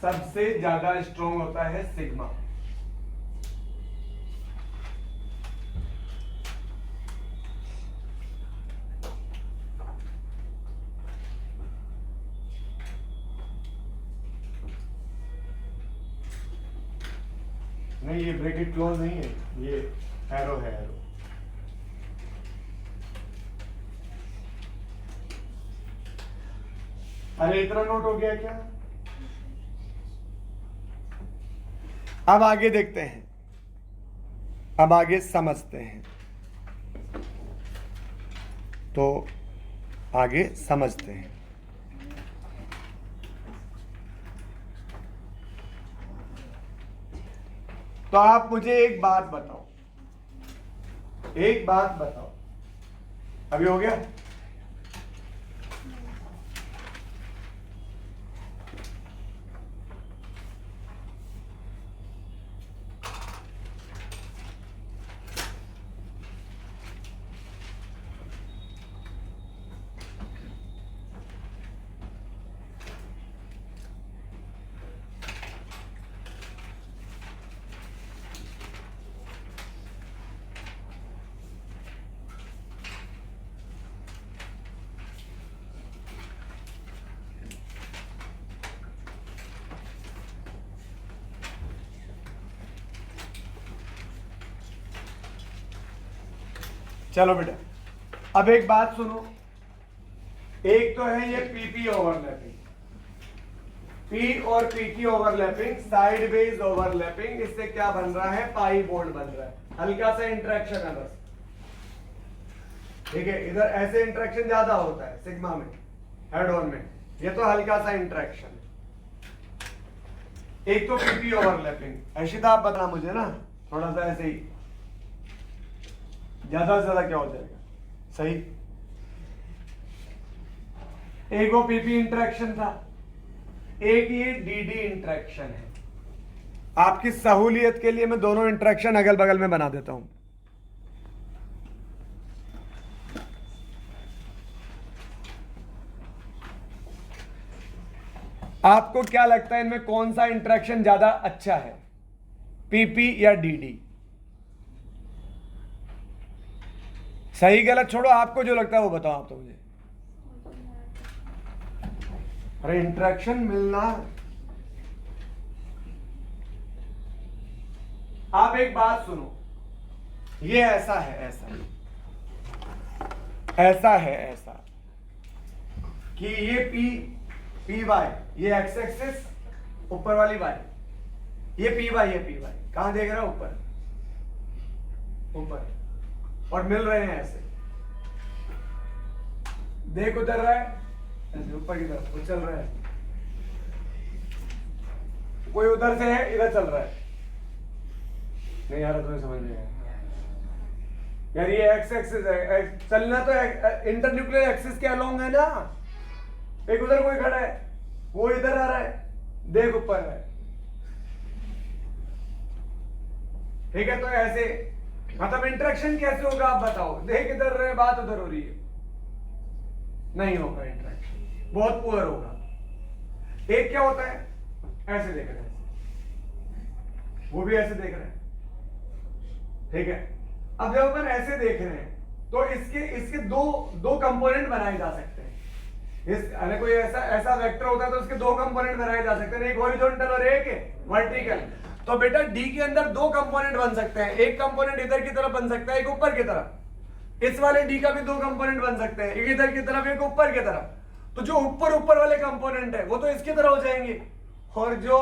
सबसे ज्यादा स्ट्रॉन्ग होता है सिग्मा। नहीं, ये ब्रैकेट क्लोज नहीं है, ये एरो है, एरो। अरे इतना नोट हो गया क्या? अब आगे देखते हैं, अब आगे समझते हैं, तो आगे समझते हैं। तो आप मुझे एक बात बताओ, एक बात बताओ, अभी हो गया? चलो बेटा, अब एक बात सुनो, एक तो है ये पीपी ओवरलैपिंग, पी और पी की ओवरलैपिंग, साइड वेज ओवरलैपिंग, इससे क्या बन रहा है? पाई बॉन्ड बन रहा है, हल्का सा इंटरेक्शन है बस, ठीक है। इधर ऐसे इंटरेक्शन ज्यादा होता है सिग्मा में, हेड ऑन में, ये तो हल्का सा इंटरेक्शन। एक तो पीपी ओवरलैपिंग, ऐशिता आप बताना मुझे ना, थोड़ा सा ऐसे ही, ज्यादा से ज्यादा क्या हो जाएगा? सही। एक वो पीपी इंटरेक्शन था, एक ये डीडी इंटरेक्शन है। आपकी सहूलियत के लिए मैं दोनों इंटरेक्शन अगल बगल में बना देता हूं। आपको क्या लगता है इनमें कौन सा इंटरेक्शन ज्यादा अच्छा है, पीपी या डीडी? सही गलत छोड़ो, आपको जो लगता है वो बताओ आप तो मुझे। अरे इंटरेक्शन मिलना, आप एक बात सुनो, ये ऐसा है, ऐसा है ऐसा कि ये पी वाई, ये एक्स एक्सिस, ऊपर वाली वाई, ये पी वाई, कहां देख रहा है? ऊपर, और मिल रहे हैं ऐसे, देख उतर रहा है ऐसे ऊपर की तरफ, वो चल रहा है, कोई उधर से है इधर चल रहा है, नहीं आ रहा तुम्हें समझ में? यार ये एक्स एक्सिस है, चलना तो इंटरन्यूक्लियर एक्सिस के अलोंग है ना। एक उधर कोई खड़ा है, वो इधर आ रहा है, देख ऊपर है, ठीक है? तो ऐसे मतलब इंटरेक्शन कैसे होगा आप बताओ? देख इधर रहे, बात उधर हो रही है, नहीं होगा इंटरेक्शन, बहुत पुअर होगा। एक क्या होता है, ऐसे देख रहे हैं, वो भी ऐसे देख रहे हैं, ठीक है? अब जब अपन ऐसे देख रहे हैं तो इसके दो कंपोनेंट बनाए जा सकते हैं। अरे कोई ऐसा वेक्टर होता है तो उसके दो कंपोनेंट बनाए जा सकते हैं, एक हॉरिजॉन्टल और एक वर्टिकल। तो बेटा डी के अंदर दो कंपोनेंट बन सकते हैं, एक कंपोनेंट इधर की तरफ बन सकता है, एक ऊपर की तरफ। इस वाले डी का भी दो कंपोनेंट बन सकते हैं, एक इधर की तरफ, एक ऊपर की तरफ। तो जो ऊपर वाले कंपोनेंट है वो तो इसकी तरह हो जाएंगे, और जो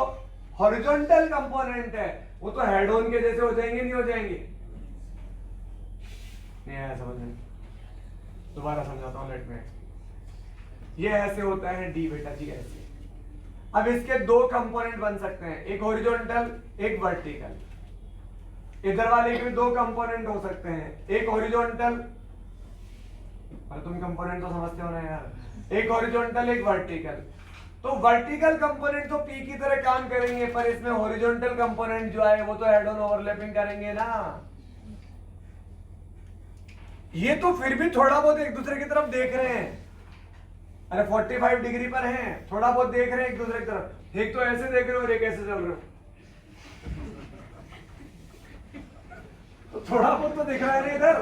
हॉरिजॉन्टल कंपोनेंट है वो तो हेड ऑन के जैसे हो जाएंगे, नहीं हो जाएंगे? नहीं आया समझ में? दोबारा समझाता हूं, लेट में। ये ऐसे होता है डी बेटा जी, ऐसे। अब इसके दो कंपोनेंट बन सकते हैं, एक हॉरिजॉन्टल, एक वर्टिकल। इधर वाले के भी दो कंपोनेंट हो सकते हैं, एक हॉरिजॉन्टल, और तुम कंपोनेंट तो समझते हो ना यार, एक हॉरिजॉन्टल, एक वर्टिकल। तो वर्टिकल कंपोनेंट तो पी की तरह काम करेंगे, पर इसमें हॉरिजॉन्टल कंपोनेंट जो है वो तो हेड ऑन ओवरलैपिंग करेंगे ना। ये तो फिर भी थोड़ा बहुत एक दूसरे की तरफ देख रहे हैं, अरे 45 डिग्री पर हैं, थोड़ा बहुत देख रहे हैं एक दूसरे की तरफ। एक तो ऐसे देख रहे हो और एक ऐसे चल रहे हो, तो थोड़ा बहुत तो दिख रहा है ना इधर,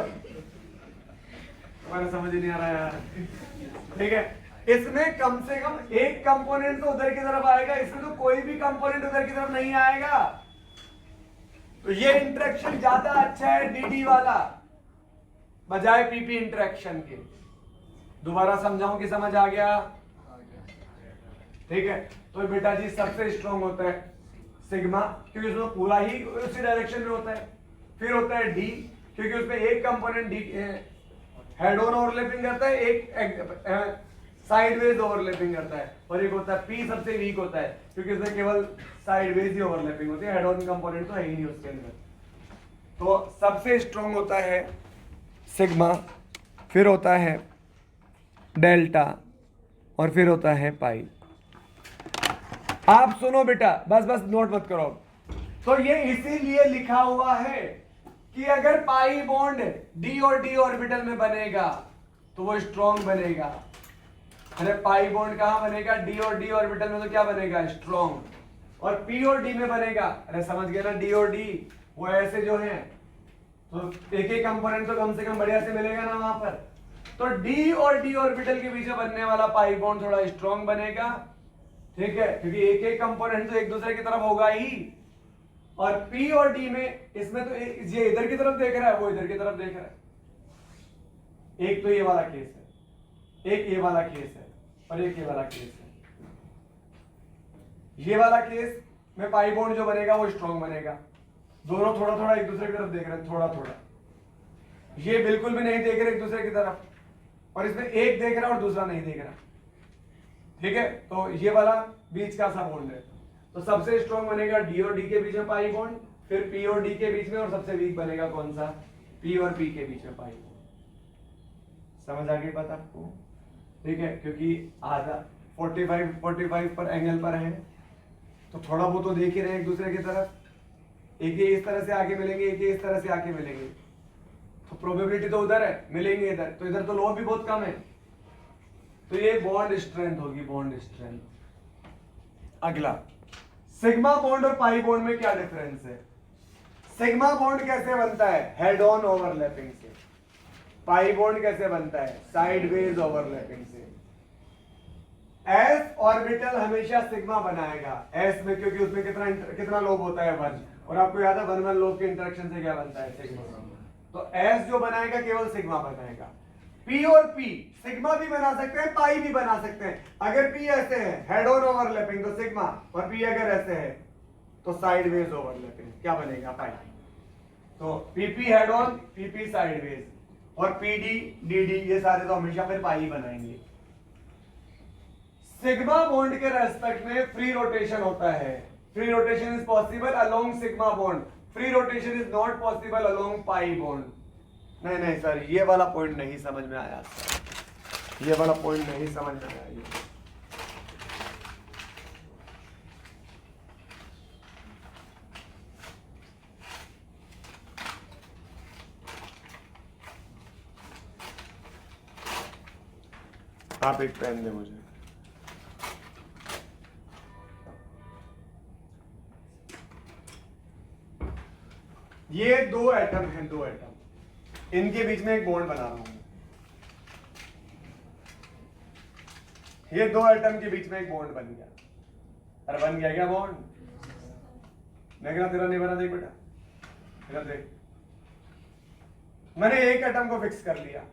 तुम्हारे समझ नहीं आ रहा यार, ठीक है? इसमें कम से कम एक कंपोनेंट तो उधर की तरफ आएगा, इसमें तो कोई भी कंपोनेंट उधर की तरफ नहीं आएगा। तो ये इंटरेक्शन ज्यादा अच्छा है डीडी वाला बजाय पीपी इंटरेक्शन के। दोबारा समझाऊं कि समझ आ गया? ठीक है? तो बेटा जी सबसे स्ट्रॉन्ग होता है सिग्मा, क्योंकि उसमें पूरा ही उसी डायरेक्शन में होता है। फिर होता है डी, क्योंकि उसमें एक component D head on overlapping करता है, एक साइडवेज ओवरलैपिंग करता है। और एक होता है पी, सबसे वीक होता है, क्योंकि उसमें केवल साइडवेज ही ओवरलैपिंग होती है, हेड ऑन कंपोनेंट तो है ही नहीं उसके अंदर। तो सबसे स्ट्रॉन्ग होता है सिग्मा, फिर होता है डेल्टा, और फिर होता है पाई। आप सुनो बेटा, बस नोट मत करो। तो ये इसीलिए लिखा हुआ है कि अगर पाई बॉन्ड डी और डी ऑर्बिटल में बनेगा तो वो स्ट्रॉन्ग बनेगा। अरे पाई बॉन्ड कहां बनेगा? डी और डी ऑर्बिटल में, तो क्या बनेगा? स्ट्रॉन्ग। और पी और डी में बनेगा, अरे समझ गए ना, डी और डी वो ऐसे जो हैं, तो एक एक कंपोनेंट तो कम से कम बढ़िया से मिलेगा ना वहां पर। तो डी और डी ऑर्बिटल के बीच में बनने वाला पाई बॉन्ड थोड़ा स्ट्रॉन्ग बनेगा, ठीक है? क्योंकि एक एक कंपोनेंट तो एक दूसरे की तरफ होगा ही। और पी और डी में, इसमें तो ये इधर की तरफ देख रहा है, वो इधर की तरफ देख रहा है। एक तो ये वाला केस है, एक ये वाला केस है, और एक ये वाला केस है। ये वाला केस में पाई बॉन्ड जो बनेगा वो स्ट्रॉन्ग बनेगा। दोनों थोड़ा थोड़ा एक दूसरे की तरफ देख रहे हैं, थोड़ा थोड़ा। ये बिल्कुल भी नहीं देख रहे एक दूसरे की तरफ, और इसमें एक देख रहा है और दूसरा नहीं देख रहा, ठीक है? तो ये वाला बीच का सा बॉन्ड है। तो सबसे स्ट्रॉन्ग बनेगा डी और डी के बीच में पाई बॉन्ड, फिर पी और डी के बीच में, और सबसे वीक बनेगा कौन सा? पी और पी के बीच में पाई बॉन्ड। समझ आ गई बात आपको? ठीक है? क्योंकि आधा 45 पर एंगल पर है, तो थोड़ा बहुत तो देख ही रहे एक दूसरे की तरफ। एक ये इस तरह से आके मिलेंगे, एक ये इस तरह से आके मिलेंगे, तो प्रोबेबिलिटी तो उधर है, मिलेंगे इधर, तो इधर तो लोड भी बहुत कम है। तो ये बॉन्ड स्ट्रेंथ होगी, बॉन्ड स्ट्रेंथ। अगला, सिग्मा बॉन्ड और पाई बॉन्ड में क्या डिफरेंस है? सिग्मा बॉन्ड कैसे बनता है? हेड ऑन ओवरलैपिंग से। पाई बॉन्ड कैसे बनता है? साइडवेज ओवरलैपिंग से। एस ऑर्बिटल हमेशा सिग्मा बनाएगा, एस में, क्योंकि उसमें कितना लोब होता है? 1, और आपको याद है 1 1 लोब के इंटरेक्शन से क्या बनता है? सिग्मा। तो एस जो बनाएगा केवल सिग्मा बनाएगा। पी और पी सिग्मा भी बना सकते हैं, पाई भी बना सकते हैं। अगर पी ऐसे है हेड ऑन ओवरलैपिंग तो सिग्मा, और पी अगर ऐसे है तो साइडवेज ओवरलैपिंग, क्या बनेगा? पाई। तो PP head on, PP sideways, और पीडी डीडी ये सारे तो हमेशा फिर पाई बनाएंगे। सिग्मा बॉन्ड के रेस्पेक्ट में फ्री रोटेशन होता है। Free rotation is possible along sigma bond, free rotation is not possible along pi bond. नहीं नहीं सर, ये वाला पॉइंट नहीं समझ में आया सर, ये वाला पॉइंट नहीं समझ में आया। आप एक पेन दे मुझे। ये दो एटम हैं, दो एटम, इनके बीच में एक बॉन्ड बना रहा हूं। ये दो एटम के बीच में एक बॉन्ड बन गया। अरे बन गया क्या बॉन्ड? मैं तेरा नहीं बना, देख बेटा, तेरा देख। मैंने एक एटम को फिक्स कर लिया,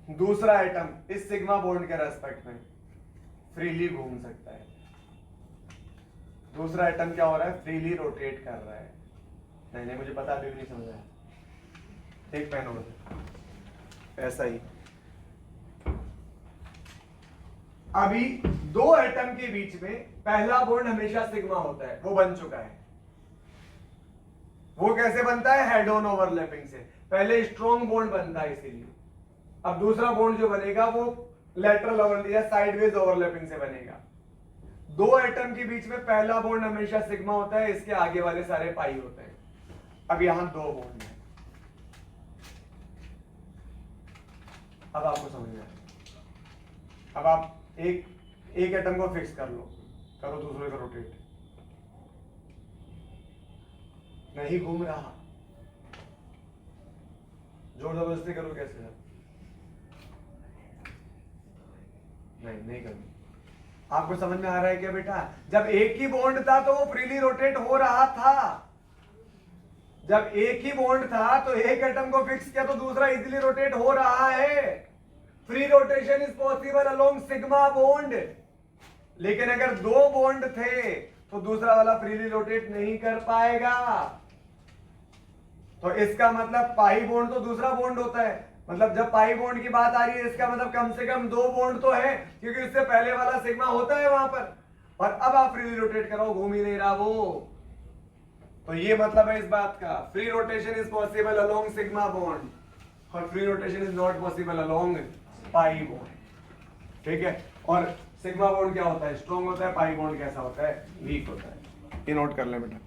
दूसरा एटम इस सिग्मा बॉन्ड के रेस्पेक्ट में फ्रीली घूम सकता है। दूसरा एटम क्या हो रहा है? फ्रीली रोटेट कर रहा है। नहीं नहीं, मुझे पता, अभी भी नहीं समझ आया। एक पेन और ऐसा ही। अभी दो एटम के बीच में पहला बॉन्ड हमेशा सिग्मा होता है, वो बन चुका है। वो कैसे बनता है? हेड ऑन ओवरलैपिंग से। पहले स्ट्रॉन्ग बॉन्ड बनता है इसीलिए। अब दूसरा बॉन्ड जो बनेगा वो लेटरल ओवर या साइडवेज ओवरलैपिंग से बनेगा। दो एटम के बीच में पहला बॉन्ड हमेशा सिग्मा होता है, इसके आगे वाले सारे पाई होते हैं। अब यहां दो बॉन्ड है। अब आपको समझ में आया। अब आप एक एटम को फिक्स कर लो, करो दूसरे को रोटेट, नहीं घूम रहा, जोर जबरदस्ती करो कैसे है? नहीं करनी। आपको समझ में आ रहा है क्या बेटा? जब एक ही बॉन्ड था तो वो फ्रीली रोटेट हो रहा था। जब एक ही बॉन्ड था तो एक एटम को फिक्स किया तो दूसरा इजीली रोटेट हो रहा है। Free rotation is possible along sigma bond. लेकिन अगर दो बॉन्ड थे तो दूसरा वाला फ्रीली रोटेट नहीं कर पाएगा। तो इसका मतलब पाई बॉन्ड तो दूसरा बॉन्ड होता है। मतलब जब पाई बॉन्ड की बात आ रही है इसका मतलब कम से कम दो बॉन्ड तो है, क्योंकि उससे पहले वाला सिग्मा होता है वहां पर। और अब आप फ्रीली रोटेट करो, घूम ही नहीं रहा वो। तो ये मतलब है इस बात का, free rotation is possible along sigma bond और free rotation is not possible along pi bond. ठीक है? और सिग्मा बॉन्ड क्या होता है? स्ट्रॉन्ग होता है। पाई बॉन्ड कैसा होता है? वीक होता है। ये नोट कर लें बेटा।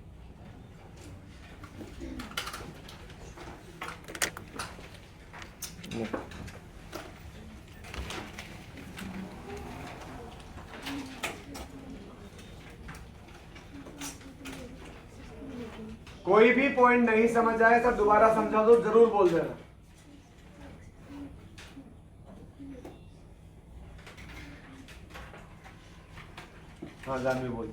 कोई भी पॉइंट नहीं समझ आए सर दोबारा समझा दो, जरूर बोल देना। हाँ जानवी बोल।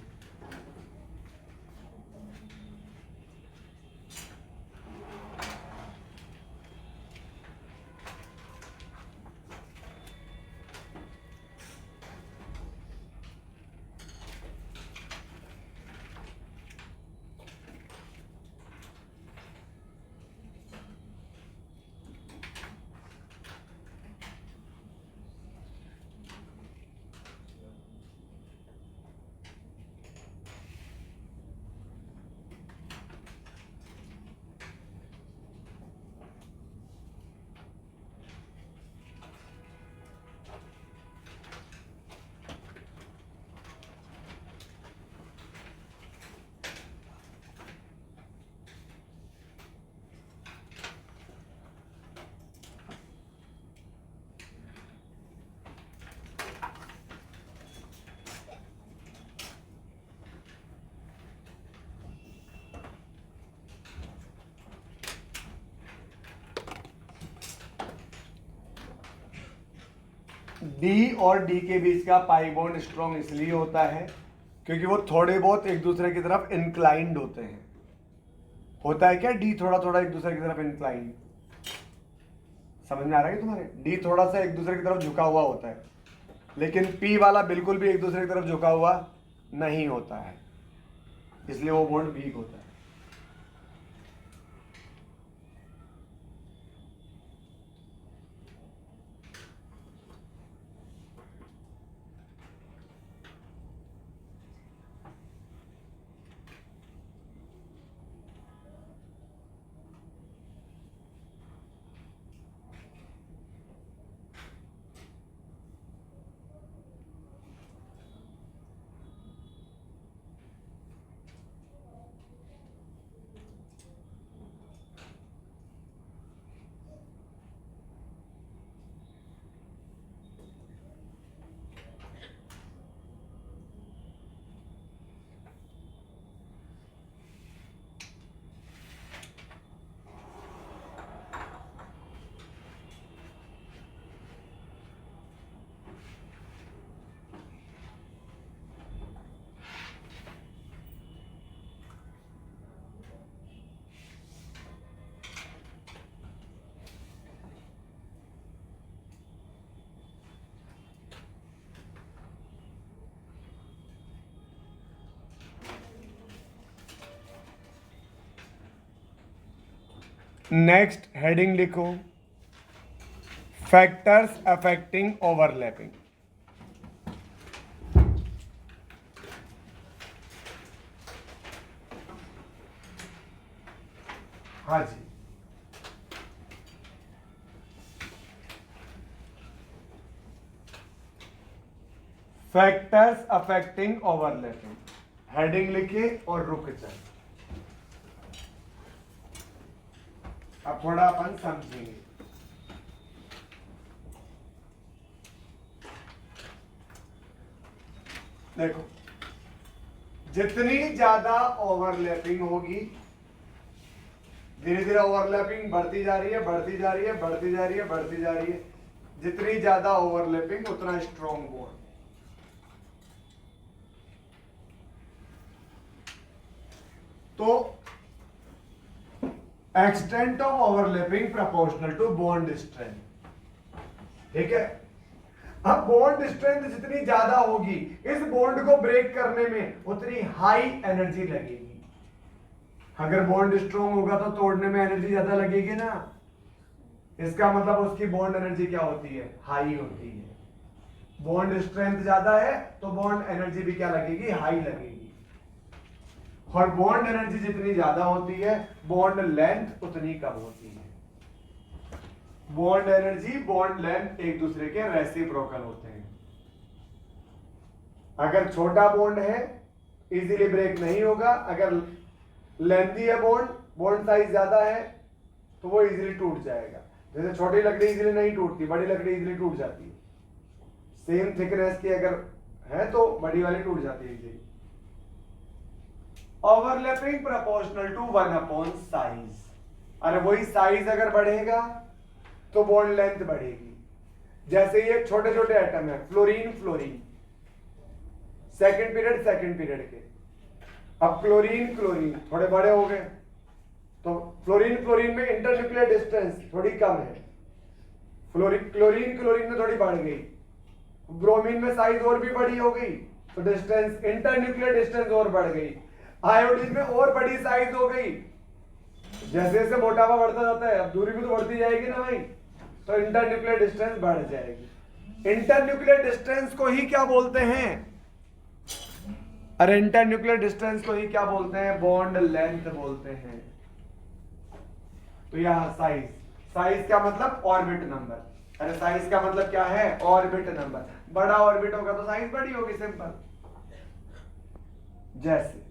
डी और डी के बीच का पाई बॉन्ड स्ट्रॉन्ग इसलिए होता है क्योंकि वो थोड़े बहुत एक दूसरे की तरफ इंक्लाइंड होते हैं। होता है क्या, डी थोड़ा थोड़ा एक दूसरे की तरफ इंक्लाइंड, समझ में आ रहा है तुम्हारे? डी थोड़ा सा एक दूसरे की तरफ झुका हुआ होता है, लेकिन पी वाला बिल्कुल भी एक दूसरे की तरफ झुका हुआ नहीं होता है, इसलिए वो बॉन्ड वीक होता है। नेक्स्ट हेडिंग लिखो, फैक्टर्स अफेक्टिंग ओवरलैपिंग। हाँ जी, फैक्टर्स अफेक्टिंग ओवरलैपिंग, हेडिंग लिखिए और रुक जाए। अब थोड़ा अपन समझेंगे। देखो, जितनी ज्यादा ओवरलैपिंग होगी, धीरे धीरे ओवरलैपिंग बढ़ती जा रही है, बढ़ती जा रही है, बढ़ती जा रही है, बढ़ती जा रही है। जितनी ज्यादा ओवरलैपिंग उतना स्ट्रॉन्ग बॉन्ड। तो extent of overlapping proportional to bond strength, ठीक है। अब बॉन्ड स्ट्रेंथ जितनी ज्यादा होगी, इस बॉन्ड को ब्रेक करने में उतनी हाई एनर्जी लगेगी। अगर बॉन्ड स्ट्रॉन्ग होगा तो तोड़ने में एनर्जी ज्यादा लगेगी ना, इसका मतलब उसकी बॉन्ड एनर्जी क्या होती है, हाई होती है। बॉन्ड स्ट्रेंथ ज्यादा है तो बॉन्ड एनर्जी भी क्या लगेगी, हाई लगेगी। और बॉन्ड एनर्जी जितनी ज्यादा होती है, बॉन्ड लेंथ उतनी कम होती है। बॉन्ड एनर्जी, बॉन्ड लेंथ एक दूसरे के रेसिप्रोकल होते हैं। अगर छोटा बॉन्ड है इजीली ब्रेक नहीं होगा, अगर लेंथी है बॉन्ड, बॉन्ड साइज ज्यादा है तो वो इजीली टूट जाएगा। जैसे छोटी लकड़ी इजीली नहीं टूटती, बड़ी लकड़ी इजीली टूट जाती है। सेम थिकनेस की अगर है तो बड़ी वाली टूट जाती है easily. Overlapping proportional to 1 upon size. अरे वही साइज अगर बढ़ेगा तो बॉन्ड लेंथ बढ़ेगी। जैसे ये छोटे छोटे एटम है, फ्लोरीन फ्लोरीन, सेकंड पीरियड के। अब क्लोरीन क्लोरीन थोड़े बड़े हो गए, तो फ्लोरीन फ्लोरीन में इंटरन्यूक्लियर डिस्टेंस थोड़ी कम है, क्लोरीन क्लोरीन में थोड़ी बढ़ गई। ब्रोमीन में साइज और भी बड़ी हो गई तो डिस्टेंस, इंटरन्यूक्लियर डिस्टेंस और बढ़ गई। आयोडीन में और बड़ी साइज हो गई। जैसे जैसे मोटापा बढ़ता जाता है, अब दूरी भी तो बढ़ती जाएगी ना भाई, तो इंटरन्यूक्लियर डिस्टेंस बढ़ जाएगी। इंटरन्यूक्लियर डिस्टेंस को ही क्या बोलते हैं, अरे इंटरन्यूक्लियर डिस्टेंस को ही क्या बोलते हैं, बॉन्ड लेंथ बोलते हैं। तो यहां साइज, साइज क्या मतलब, ऑर्बिट नंबर। अरे साइज का मतलब क्या है, ऑर्बिट नंबर। बड़ा ऑर्बिट होगा तो साइज बड़ी होगी, सिंपल। जैसे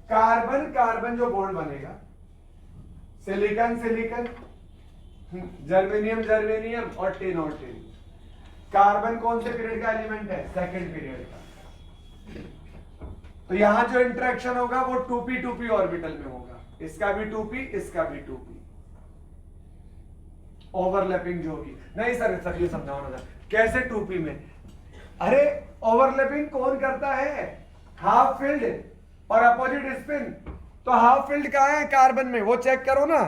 कार्बन कार्बन जो बॉन्ड बनेगा, सिलिकॉन सिलिकॉन, जर्मेनियम जर्मेनियम और टिन और टिन। कार्बन कौन से पीरियड का एलिमेंट है, सेकंड पीरियड का। तो यहां जो इंटरेक्शन होगा वो 2p ऑर्बिटल में होगा। इसका भी 2p, इसका भी 2p। ओवरलैपिंग जो होगी। नहीं सर सर ये समझाओ ना सर, कैसे 2p में? अरे ओवरलैपिंग कौन करता है? हाफ फिल्ड और अपोजिट स्पिन। तो हाफ फील्ड कहाँ है कार्बन में, वो चेक करो ना।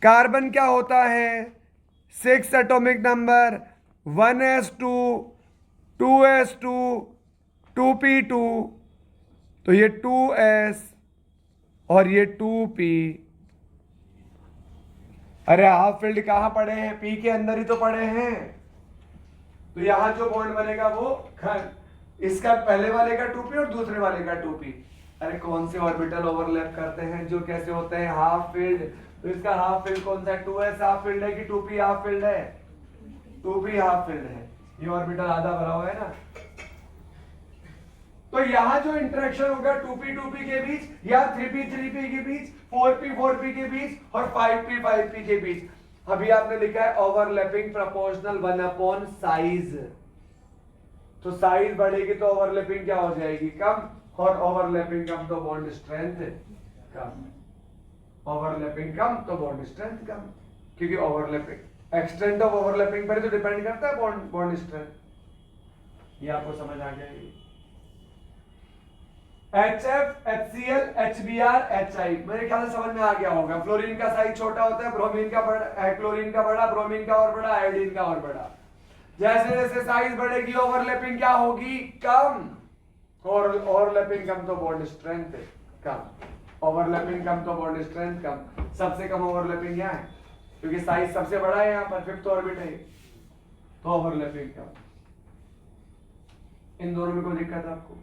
कार्बन क्या होता है? 6 atomic number, 1s2, 2s2, 2p2, तो ये 2s और ये 2p। अरे हाफ फील्ड कहां पड़े हैं? p के अंदर ही तो पड़े हैं। तो यहां जो बॉन्ड बनेगा वो इसका पहले वाले का 2p और दूसरे वाले का 2p। अरे कौन से ऑर्बिटल ओवरलैप करते हैं जो कैसे होते हैं? Half field. तो इसका हाफ फील्ड कौन सा है? 2s हाफ फील्ड है कि 2p हाफ फील्ड है? 2p हाफ फील्ड है। ये ऑर्बिटल आधा भरा हुआ है ना। तो यहां जो इंटरेक्शन होगा 2p 2p के बीच, या 3p 3p के बीच, 4p 4p के बीच और 5p 5p के बीच, अभी आपने लिखा है ओवरलैपिंग प्रोपोर्शनल 1 साइज। तो साइज बढ़ेगी तो ओवरलैपिंग क्या हो जाएगी? कम, और ओवरलैपिंग कम तो बॉन्ड स्ट्रेंथ कम। ओवरलैपिंग कम तो बॉन्ड स्ट्रेंथ कम, क्योंकि ओवरलैपिंग एक्सटेंट ऑफ ओवरलैपिंग पर तो डिपेंड करता है बॉन्ड स्ट्रेंथ। ये आपको समझ आ गया? HF, HCl, HBr, HI मेरे ख्याल से समझ में आ गया होगा। फ्लोरीन का साइज छोटा होता है, ब्रोमीन का बड़ा, क्लोरीन का बड़ा, ब्रोमीन का और बड़ा, आयोडीन का और बड़ा। जैसे जैसे साइज बढ़ेगी ओवरलैपिंग क्या होगी? कम, और ओवरलैपिंग कम तो बॉन्ड स्ट्रेंथ कम। ओवरलैपिंग कम तो बॉन्ड स्ट्रेंथ कम। सबसे कम ओवरलैपिंग यहाँ है क्योंकि साइज सबसे बड़ा है, यहाँ पर 5th ऑर्बिट है, तो ओवरलैपिंग कम। इन दोनों में कोई दिक्कत आपको?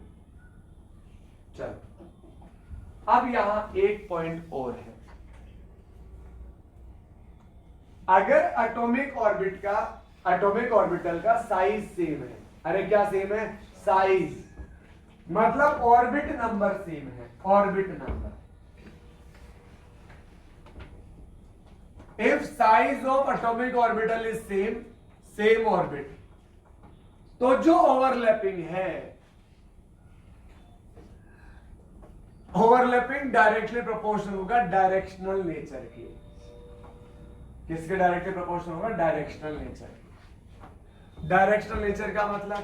चल, अब यहां एक पॉइंट और है। अगर एटॉमिक ऑर्बिटल का साइज सेम है, अरे क्या सेम है? साइज मतलब ऑर्बिट नंबर सेम है, orbit number. If size of atomic orbital is same orbit, तो जो ओवरलैपिंग है, ओवरलैपिंग डायरेक्टली प्रोपोर्शनल होगा डायरेक्शनल नेचर के। किसके डायरेक्टली प्रोपोर्शनल होगा? Directional nature. डायरेक्शनल नेचर का मतलब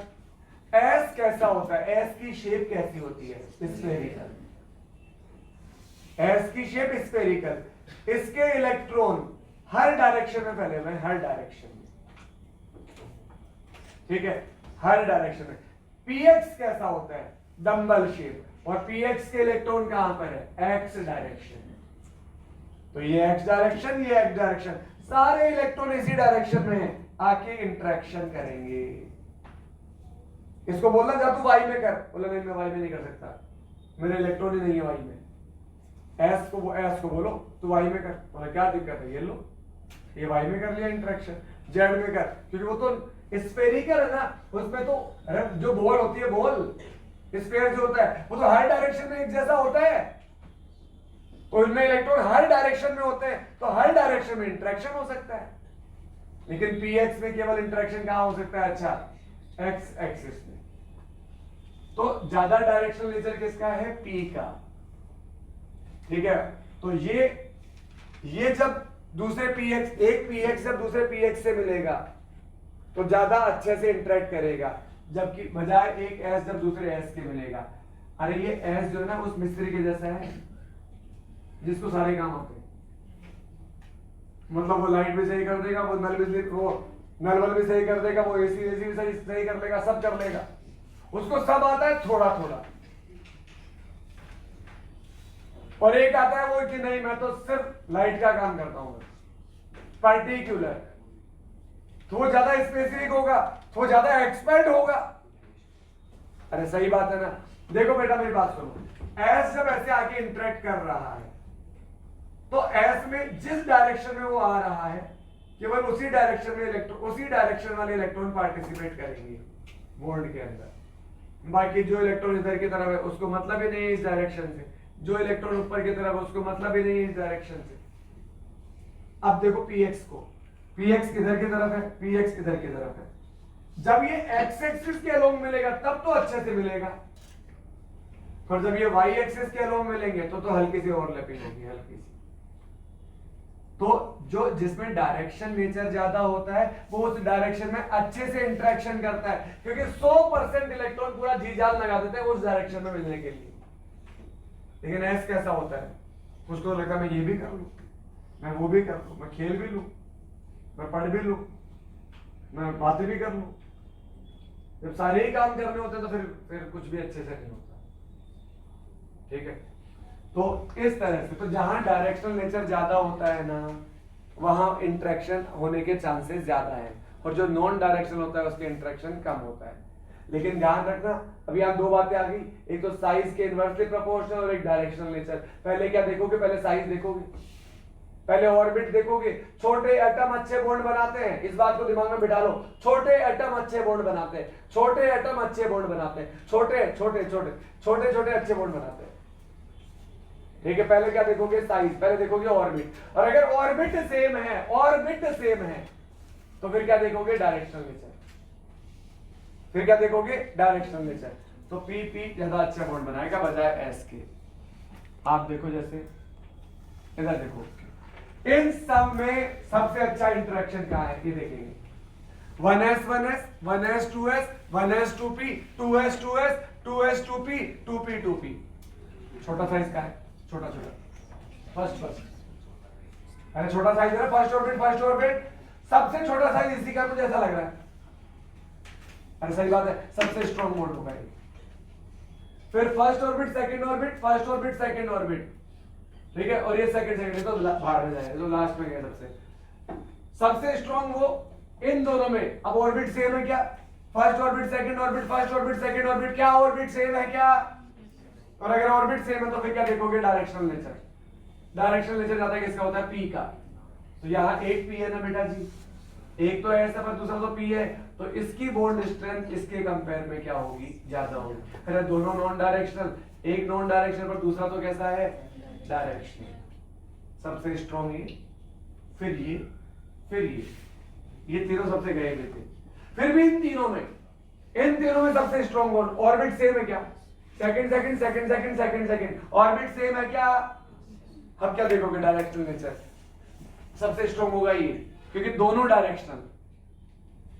एस कैसा होता है? एस की शेप कैसी होती है? स्फेरिकल। एस की शेप स्फेरिकल। इसके इलेक्ट्रॉन हर डायरेक्शन में फैले हुए हैं, हर डायरेक्शन में, ठीक है, हर डायरेक्शन में। पीएक्स कैसा होता है? Dumbbell shape. और पीएक्स के इलेक्ट्रॉन कहां पर है? एक्स डायरेक्शन में। तो ये एक्स डायरेक्शन, ये एक्स डायरेक्शन, सारे इलेक्ट्रॉन इसी डायरेक्शन में है, आके इंटरेक्शन करेंगे। इसको बोलना जा तू वाई में कर, बोला नहीं मैं वाई में नहीं कर सकता, मेरे इलेक्ट्रॉन ही नहीं है वाई में। एस को बोलो तू वाई में कर, बोला क्या दिक्कत है? ये लो, ये वाई में कर लिया इंटरेक्शन। जेड में कर, क्योंकि वो तो स्फेरिकल है ना, उसमें तो जो बॉल होती है, बॉल स्फीयर जो होता है वो तो हर डायरेक्शन में एक जैसा होता है, तो इनमें इलेक्ट्रॉन हर डायरेक्शन में होते हैं, तो हर डायरेक्शन में इंटरेक्शन हो सकता है। लेकिन पीएक्स में केवल इंटरेक्शन कहां हो सकता है? अच्छा, एक्स एक्सिस में। तो ज्यादा डायरेक्शनल नेचर किसका है? पी का, ठीक है। तो ये जब दूसरे पीएक्स, एक पीएक्स जब दूसरे पीएक्स से मिलेगा तो ज्यादा अच्छे से इंटरेक्ट करेगा, जबकि बजाय एक एस जब दूसरे एस के मिलेगा। अरे ये एस जो है ना उस मिस्त्री के जैसा है जिसको सारे काम होते हैं, मतलब वो लाइट भी सही कर देगा, वो नल भी सही कर देगा, वो एसी भी सही कर लेगा, सब कर लेगा, उसको सब आता है थोड़ा थोड़ा। और एक आता है वो कि नहीं मैं तो सिर्फ लाइट का काम करता हूं, पार्टिकुलर, तो वो ज्यादा स्पेसिफिक होगा, तो वो ज्यादा एक्सपर्ट होगा। अरे सही बात है ना। देखो बेटा मेरी बात सुनो, एस जब ऐसे आके इंटरेक्ट कर रहा है तो एस में जिस डायरेक्शन में वो आ रहा है केवल उसी डायरेक्शन में इलेक्ट्रॉन, उसी डायरेक्शन वाले इलेक्ट्रॉन पार्टिसिपेट करेंगे बॉन्ड के अंदर। बाकी जो इलेक्ट्रॉन इधर की तरफ है उसको मतलब ही नहीं है इस डायरेक्शन से, जो इलेक्ट्रॉन ऊपर की तरफ है उसको मतलब ही नहीं है इस डायरेक्शन से। अब देखो पीएक्स को, पीएक्स इधर की तरफ है, पीएक्स इधर की तरफ है। जब ये एक्स एक्सिस के अलोंग मिलेगा तब तो अच्छे से मिलेगा, और जब ये वाई एक्सिस के अलोंग मिलेंगे तो हल्की सी ओवरलैपिंग होगी, हल्की सी। तो जो जिसमें डायरेक्शन नेचर ज्यादा होता है वो उस डायरेक्शन में अच्छे से इंटरेक्शन करता है, क्योंकि 100% इलेक्ट्रॉन पूरा जी जान लगा देते हैं उस डायरेक्शन में मिलने के लिए। लेकिन एस कैसा होता है, कुछ तो लगता है मैं ये भी कर लूं, मैं वो भी कर लूं, मैं खेल भी लूं, मैं पढ़ भी लूं, मैं बातें भी कर लूं। जब सारे ही काम करने होते हैं तो फिर कुछ भी अच्छे से नहीं होता। ठीक है, तो इस तरह से तो जहां डायरेक्शनल नेचर ज्यादा होता है ना, वहां इंटरेक्शन होने के चांसेस ज्यादा है, और जो नॉन डायरेक्शनल होता है उसके इंटरेक्शन कम होता है। लेकिन ध्यान रखना, अभी आप दो बातें आ गई, एक तो साइज के इनवर्सली प्रोपोर्शनल और एक डायरेक्शनल नेचर। पहले क्या देखोगे, पहले साइज देखोगे, पहले ऑर्बिट देखोगे। छोटे एटम अच्छे बॉन्ड बनाते हैं, इस बात को दिमाग में बिठा लो, छोटे एटम अच्छे बॉन्ड बनाते हैं, छोटे एटम अच्छे बॉन्ड बनाते हैं, छोटे छोटे छोटे छोटे छोटे अच्छे बॉन्ड बनाते हैं। ठीक है, पहले क्या देखोगे, साइज, पहले देखोगे ऑर्बिट, और अगर ऑर्बिट सेम है, ऑर्बिट सेम है, तो फिर क्या देखोगे, डायरेक्शनल नेचर। फिर क्या देखोगे, डायरेक्शनल नेचर। तो पी पी ज्यादा अच्छा बॉन्ड बनाएगा बजाय एस के। आप देखो, जैसे इधर देखो, इन सब में सबसे अच्छा इंटरेक्शन क्या है, ये देखेंगे। 1s 1s 1s 2s 1s 2p 2s 2s 2s 2p 2p 2p। छोटा साइज का है, छोटा छोटा, फर्स्ट अरे छोटा साइज है ना, फर्स्ट ऑर्बिट सबसे छोटा साइज इसी का, मुझे ऐसा लग रहा है। अरे सही बात है, सबसे स्ट्रॉन्ग मोड होगा ये। फिर first orbit second orbit, first orbit second orbit, ठीक है, और ये सेकंड तो बाहर में जाएगा, जो लास्ट में गया सबसे स्ट्रॉन्ग वो इन दोनों में। अब ऑर्बिट सेम है क्या, first orbit second orbit, first orbit second orbit, क्या ऑर्बिट सेम है क्या? और अगर ऑर्बिट सेम है तो फिर क्या देखोगे, डायरेक्शनल नेचर। डायरेक्शनल नेचर ज्यादा किसका होता है, पी का। तो यहाँ एक पी है ना बेटा जी, एक तो ऐसा पर दूसरा तो पी है, तो इसकी बॉन्ड स्ट्रेंथ इसके कंपेयर में क्या होगी, ज्यादा होगी। फिर दोनों नॉन डायरेक्शनल, एक नॉन डायरेक्शनल पर दूसरा तो कैसा है, डायरेक्शनल। सबसे स्ट्रॉन्ग ये, फिर ये, फिर ये तीनों सबसे गए हुए थे। फिर भी इन तीनों में सबसे स्ट्रॉन्ग बॉन्ड, ऑर्बिट सेम है क्या, second second second second second second, orbit same है क्या? अब क्या देखोगे, डायरेक्शनल नेचर। सबसे स्ट्रॉन्ग होगा ये, क्योंकि दोनों डायरेक्शनल।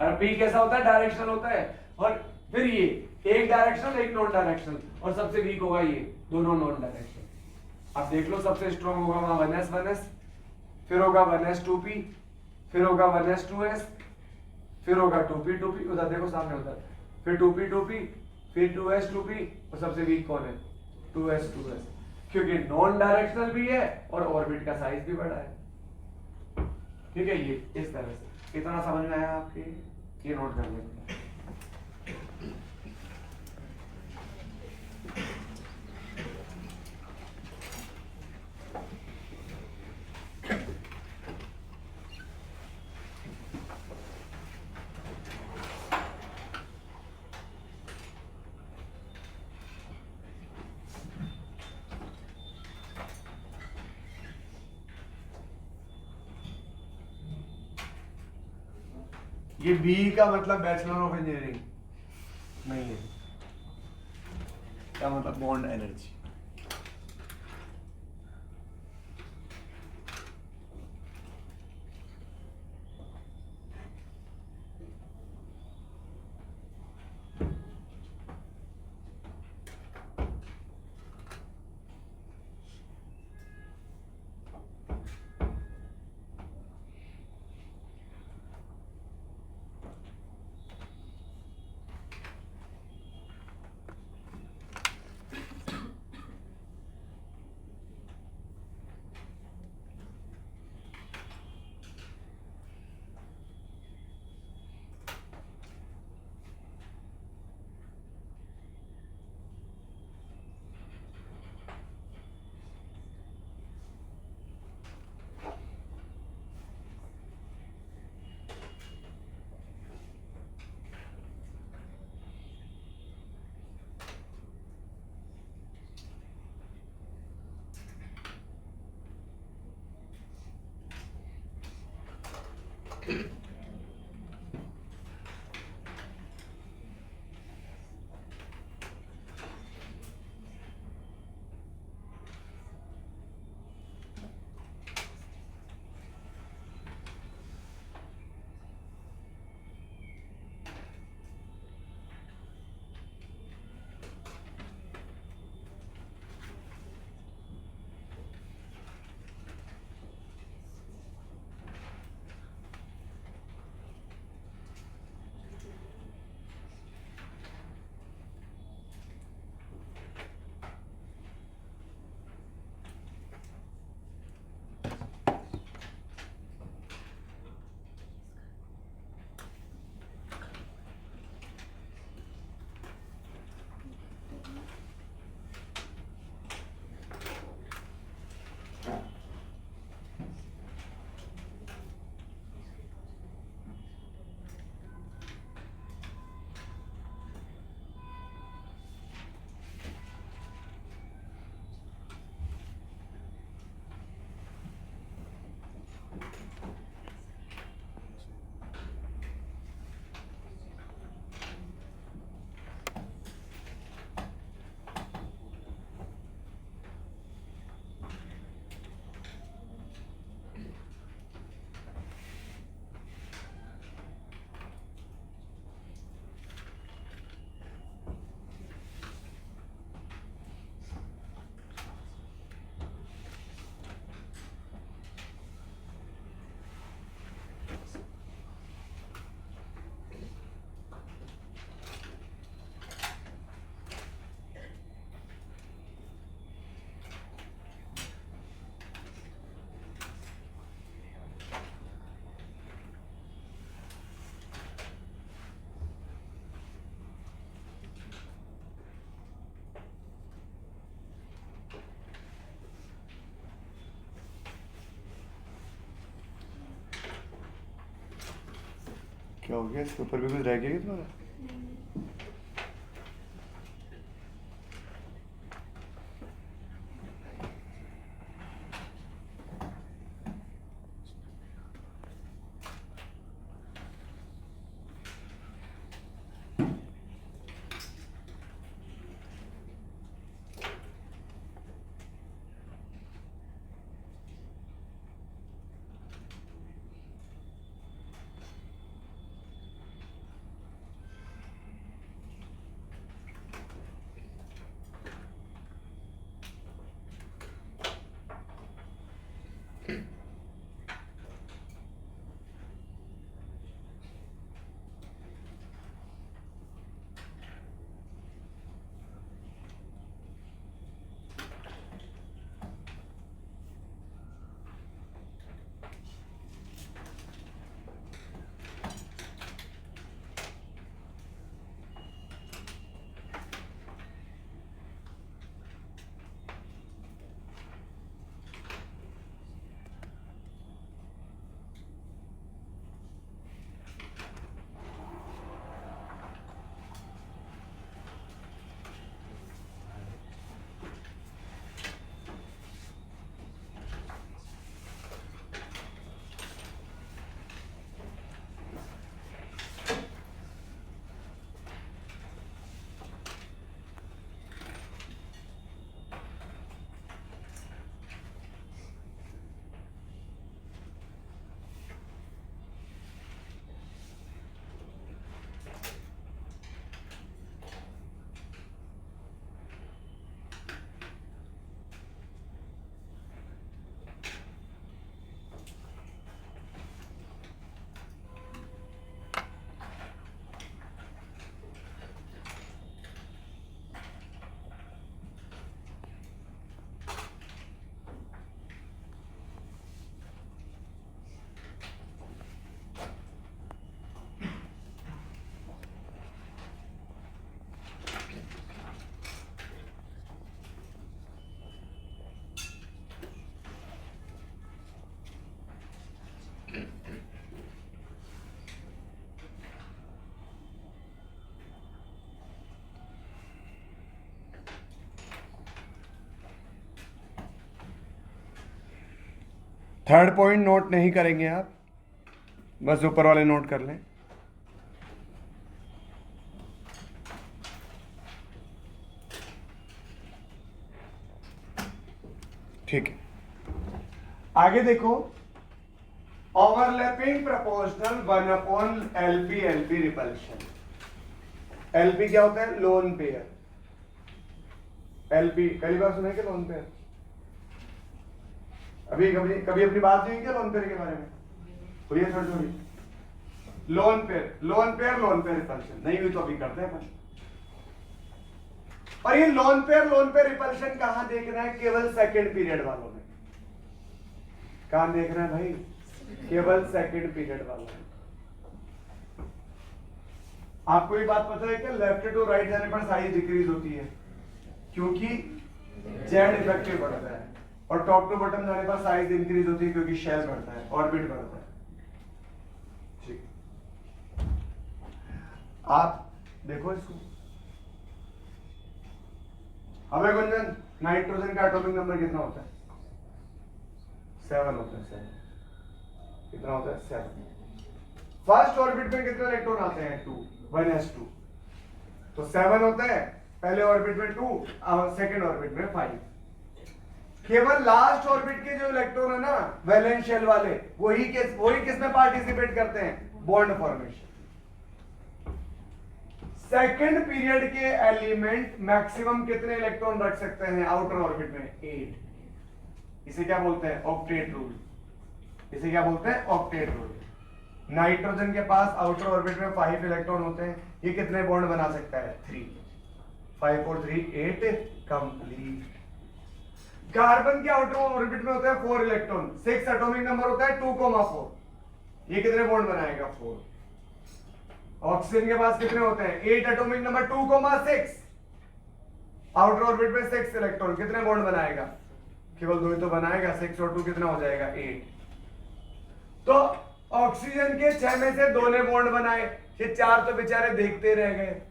और पी कैसा होता है, डायरेक्शनल होता है। और फिर ये एक डायरेक्शनल एक नॉन डायरेक्शनल, और सबसे वीक होगा ये, दोनों नॉन डायरेक्शनल। अब देख लो, सबसे स्ट्रॉन्ग होगा वहां 1s 1s, फिर होगा 1s 2p, फिर होगा 1s 2s, फिर होगा 2p 2p, उधर देखो सामने उधर, फिर 2p 2p, फिर 2s 2p, और सबसे वीक कौन है, 2s 2s, क्योंकि नॉन डायरेक्शनल भी है और ऑर्बिट का साइज भी बड़ा है। ठीक है, ये इस तरह से। कितना समझ में आया आपके, ये नोट कर लेंगे। ये बी का मतलब बैचलर ऑफ इंजीनियरिंग नहीं है, क्या मतलब, बॉन्ड एनर्जी। क्या हो गया, इसके ऊपर भी कुछ रह गया क्या तुम्हारा? थर्ड पॉइंट नोट नहीं करेंगे आप, बस ऊपर वाले नोट कर लें। ठीक है, आगे देखो, overlapping proportional 1/LP LP repulsion. LP क्या होता है? Lone pair. LP पहली बार सुना है क्या लोन पेयर? अभी कभी कभी अपनी बात नहीं क्या लोन पेयर के बारे में हुई है? थोड़ी लोन पेयर रिपल्शन नहीं हुई तो अभी करते हैं अपन। और ये लोन पेयर रिपल्शन कहां देखना है? केवल सेकंड पीरियड वालों में। कहां देखना है भाई? केवल सेकंड पीरियड वालों में। आपको ये बात पता है कि लेफ्ट टू राइट जाने पर साइज डिक्रीज होती है क्योंकि जेड इफेक्टिव बढ़ता है, और टॉप टू बॉटम जाने पर साइज इंक्रीज होती है क्योंकि शेल बढ़ता है, ऑर्बिट बढ़ता है। ठीक, आप देखो इसको। हमें गुंजन, नाइट्रोजन का एटॉमिक नंबर कितना होता है? 7 होता है। 7 कितना होता है? 7। फर्स्ट ऑर्बिट में कितने इलेक्ट्रॉन आते हैं? 2, 1s2। तो 7 होता है पहले ऑर्बिट में 2 और सेकंड ऑर्बिट में 5। केवल लास्ट ऑर्बिट के जो इलेक्ट्रॉन है ना, वैलेंस शेल वाले, वही किस में पार्टिसिपेट करते हैं? Bond formation. सेकंड पीरियड के एलिमेंट मैक्सिमम कितने इलेक्ट्रॉन रख सकते हैं आउटर ऑर्बिट में? 8। इसे क्या बोलते हैं? Octet rule. इसे क्या बोलते हैं? Octet rule. नाइट्रोजन के पास आउटर ऑर्बिट में 5 इलेक्ट्रॉन होते हैं, ये कितने बॉन्ड बना सकता है? 3। 5 और 3 8 कंप्लीट। कार्बन के आउटर ऑर्बिट में होता है 4 इलेक्ट्रॉन, 6 एटॉमिक नंबर होता है 2,4। ये कितने बॉन्ड बनाएगा? 4। ऑक्सीजन के पास कितने होते हैं? 8 एटॉमिक नंबर 2,6। आउटर ऑर्बिट में 6 इलेक्ट्रॉन, कितने बॉन्ड बनाएगा? केवल 2 ही तो बनाएगा। 6 और 2 कितना हो जाएगा? 8। तो ऑक्सीजन के 6 में से 2 ने बॉन्ड बनाए, ये 4 तो बेचारे देखते रह गए।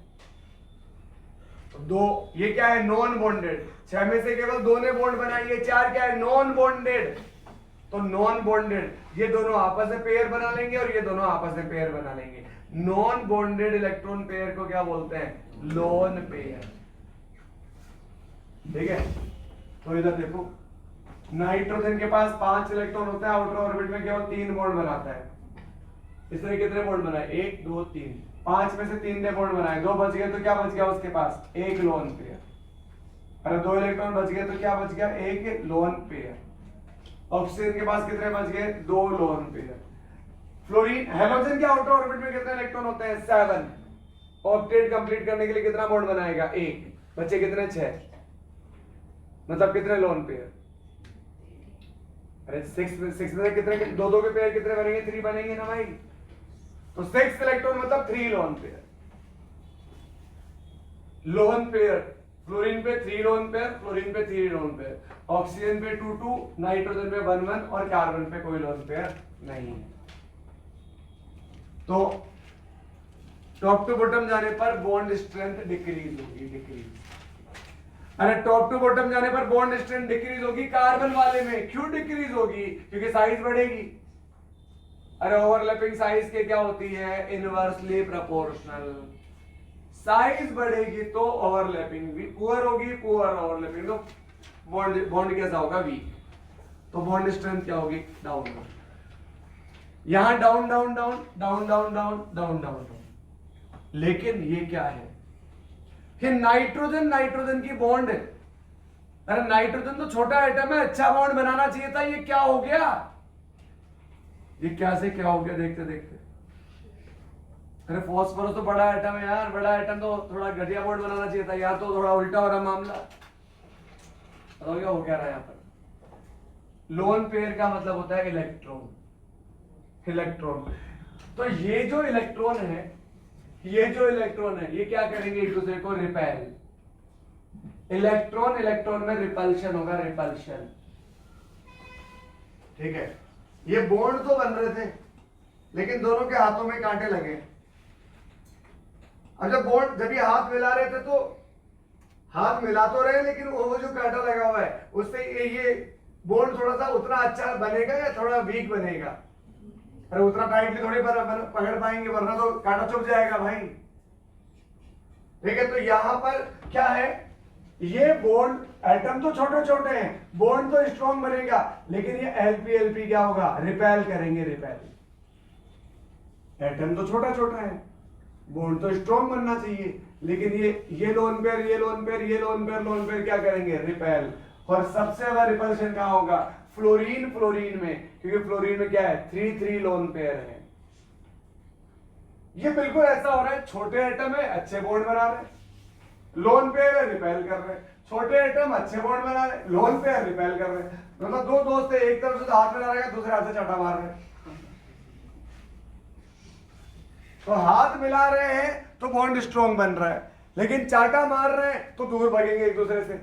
दो, ये क्या है, नॉन बॉन्डेड। 6 में से केवल 2 ने बॉन्ड बनाए, ये 4 क्या है, नॉन बॉन्डेड। तो नॉन बॉन्डेड, ये दोनों आपस में पेयर बना लेंगे और ये दोनों आपस में पेयर बना लेंगे। नॉन बॉन्डेड इलेक्ट्रॉन पेयर को क्या बोलते हैं, लोन पेयर। ठीक है, तो इधर देखो, नाइट्रोजन के पास 5 इलेक्ट्रॉन होता है, आउटर ऑर्बिट में केवल 3 बॉन्ड बनाता है। इसने कितने बॉन्ड बनाए, 1 2 3, 5 में से 3 ने बॉन्ड बनाए, 2 बच गए, तो क्या बच गया उसके पास, 1 लोन पेयर। अरे 2 इलेक्ट्रॉन बच गए तो क्या बच गया, 1 लोन पेयर। ऑक्सीजन के पास कितने बच गए, 2 लोन पेयर। फ्लोरीन, हेलोजन के आउटर ऑर्बिट में कितने इलेक्ट्रॉन होते हैं, 7। ऑक्टेट कंप्लीट करने के लिए कितना बॉन्ड बनाएगा, 1। बचे कितने, 6। मतलब कितने लोन पेयर, अरे 6 में से कितने, 2 के पेयर कितने बनेंगे, 3 बनेंगे ना भाई। तो 6 इलेक्ट्रॉन मतलब 3 lone pair. Lone pair, fluorine पे 3 लोन पेयर, फ्लोरीन पे 3 लोन पेयर, ऑक्सीजन पे 2 2, नाइट्रोजन पे 1 1 और कार्बन पे कोई लोन पेयर नहीं है। तो टॉप टू बॉटम जाने पर बॉन्ड स्ट्रेंथ डिक्रीज होगी, डिक्रीज। अरे टॉप टू बॉटम जाने पर बॉन्ड स्ट्रेंथ डिक्रीज होगी कार्बन वाले में। क्यों डिक्रीज होगी, क्योंकि साइज बढ़ेगी। अरे ओवरलैपिंग साइज के क्या होती है, इनवर्सली प्रोपोर्शनल। साइज बढ़ेगी तो ओवरलैपिंग भी पुअर होगी, पुअर ओवरलैपिंग तो बॉन्ड कैसा होगा, वीक। तो बॉन्ड स्ट्रेंथ क्या होगी, डाउन। यहां down down down down down down down down. लेकिन ये क्या है, ये नाइट्रोजन, नाइट्रोजन की बॉन्ड है। अरे नाइट्रोजन तो छोटा एटम है, अच्छा बॉन्ड बनाना चाहिए था, ये क्या हो गया, ये क्या से क्या हो गया, देखते देखते। अरे फॉस्फोरस तो बड़ा एटम है यार, बड़ा एटम तो थोड़ा घटिया बॉन्ड बनाना चाहिए था, यार तो थोड़ा उल्टा हो रहा मामला। बताओ क्या हो क्या रहा है यहाँ पर। लोन पेयर का मतलब होता है इलेक्ट्रॉन, इलेक्ट्रॉन। तो ये जो इलेक्ट्रॉन है, ये जो इलेक्ट्रॉन है, ये क्या करेंगे, एक दूसरे को रिपेल। इलेक्ट्रॉन इलेक्ट्रॉन में रिपल्शन होगा, रिपल्शन। ठीक है, ये बॉन्ड तो बन रहे थे लेकिन दोनों के हाथों में कांटे लगे। अब जब बॉन्ड, जब ये हाथ मिला रहे थे तो हाथ मिला तो रहे, लेकिन वो जो कांटा लगा हुआ है उससे ये बॉन्ड थोड़ा सा उतना अच्छा बनेगा या थोड़ा वीक बनेगा। अरे उतना टाइटली थोड़ी पकड़ पाएंगे, वरना तो कांटा चुभ जाएगा भाई। ठीक है, तो यहां पर क्या है, ये बॉन्ड, एटम तो छोटे छोटे हैं, बॉन्ड तो स्ट्रॉन्ग बनेगा, लेकिन ये एलपी क्या होगा, रिपेल करेंगे, रिपेल। एटम तो छोटा छोटा है, बॉन्ड तो स्ट्रॉन्ग बनना चाहिए, लेकिन ये लोन पेयर, ये लोन पेयर, ये लोन पेयर, लोन पेयर क्या करेंगे, रिपेल। और सबसे ज्यादा रिपल्शन कहां होगा, फ्लोरीन, फ्लोरीन में, क्योंकि फ्लोरीन में क्या है, 3 लोन पेयर है। ये बिल्कुल ऐसा हो रहा है, छोटे एटम है, अच्छे बॉन्ड बना रहे, लोन पेयर है, रिपेल कर रहे। छोटे एटम अच्छे बॉन्ड बना रहे, लोन पेयर रिपेल कर रहे। मतलब 2 दोस्त है, एक तरफ से हाथ मिला रहे, दूसरे हाथ से चाटा मार रहे। तो हाथ मिला रहे हैं तो बॉन्ड स्ट्रॉन्ग बन रहा है, लेकिन चाटा मार रहे हैं तो दूर भागेंगे एक दूसरे से।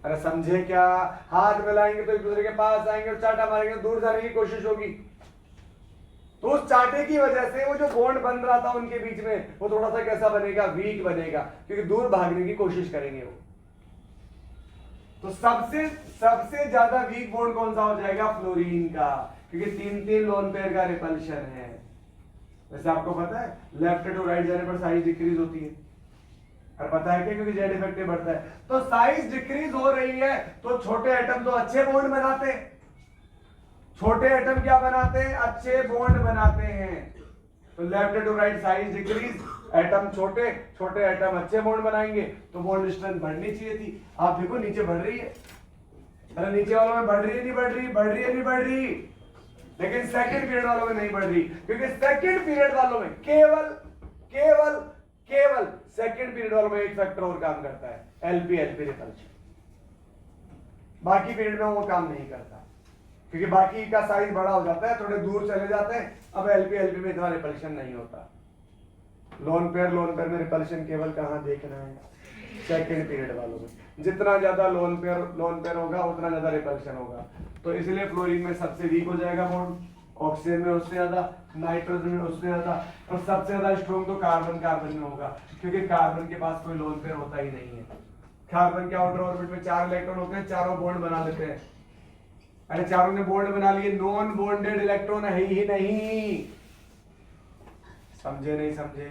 अरे समझे क्या, हाथ मिलाएंगे तो एक दूसरे के पास आएंगे और चाटा मारेंगे, दूर जाने की कोशिश होगी। तो उस चाटे की वजह से वो जो बॉन्ड बन रहा था उनके बीच में, वो थोड़ा सा कैसा बनेगा, वीक बनेगा, क्योंकि दूर भागने की कोशिश करेंगे वो। तो सबसे ज्यादा वीक बॉन्ड कौन सा हो जाएगा, फ्लोरीन का, क्योंकि 3 लोन पेयर का रिपल्शन है। वैसे आपको पता है लेफ्ट टू राइट जाने पर साइज डिक्रीज होती है, और पता है क्या, क्योंकि जेड इफेक्टिव बढ़ता है। तो साइज डिक्रीज हो रही है तो छोटे एटम तो अच्छे बॉन्ड बनाते हैं, छोटे एटम क्या बनाते हैं, अच्छे बॉन्ड बनाते हैं। तो left to right size decrease, atom छोटे, छोटे एटम अच्छे बॉन्ड बनाएंगे, तो बॉन्ड स्ट्रेंथ बढ़नी चाहिए थी। आप देखो नीचे बढ़ रही है, अरे नीचे वालों में बढ़ रही है, नहीं बढ़ रही, बढ़ रही है, नहीं बढ़ रही, लेकिन सेकंड पीरियड वालों में नहीं बढ़ रही, क्योंकि सेकंड पीरियड वालों में केवल सेकंड पीरियड वालों में एक फैक्टर और काम करता है, एलपी रिपल्शन। बाकी पीरियड में वो काम नहीं करता, क्योंकि बाकी का साइज बड़ा हो जाता है, थोड़े दूर चले जाते हैं। अब एलपी में इतना रिपल्शन नहीं होता। लोन पेयर में रिपल्शन केवल कहां देखना है, सेकंड पीरियड वालों में। जितना ज्यादा लोन पेयर होगा उतना ज्यादा रिपल्शन होगा। तो इसलिए फ्लोरीन में सबसे वीक हो जाएगा बॉन्ड, ऑक्सीजन में उससे ज्यादा, नाइट्रोजन में उससे ज्यादा, और सबसे ज्यादा स्ट्रॉन्ग तो कार्बन कार्बन में होगा, क्योंकि कार्बन के पास कोई लोन पेयर होता ही नहीं है। कार्बन के आउटर ऑर्बिट में 4 इलेक्ट्रॉन होते हैं, चारों बॉन्ड बना लेते हैं। अरे चारों ने बॉन्ड बना लिए, नॉन बॉन्डेड इलेक्ट्रॉन है ही नहीं। समझे नहीं समझे?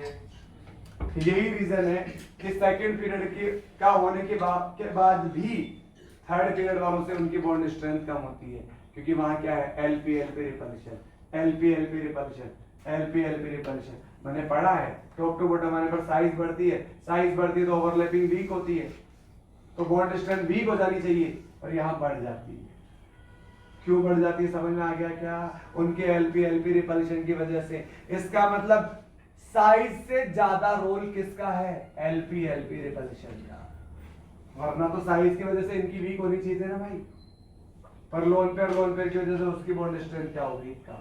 यही रीजन है कि सेकंड पीरियड का होने के बाद भी थर्ड पीरियड वालों से उनकी बॉन्ड स्ट्रेंथ कम होती है, क्योंकि वहां क्या है, LP LP repulsion, LP LP repulsion, LP LP repulsion. मैंने पढ़ा है टॉप टू बॉटम आने पर साइज बढ़ती है, साइज बढ़ती है तो ओवरलैपिंग वीक होती है, तो बॉन्ड स्ट्रेंथ वीक हो जानी चाहिए, और यहाँ बढ़ जाती है। क्यों बढ़ जाती है, समझ में आ गया क्या? उनके एलपी एलपी रिपल्शन की वजह से। इसका मतलब साइज से ज्यादा रोल किसका है, एलपी एलपी रिपल्शन का, वरना तो साइज की वजह से इनकी वीक होनी चाहिए थी ना भाई, पर लोन पेयर की वजह से उसकी बॉन्ड स्ट्रेंथ क्या होगी का,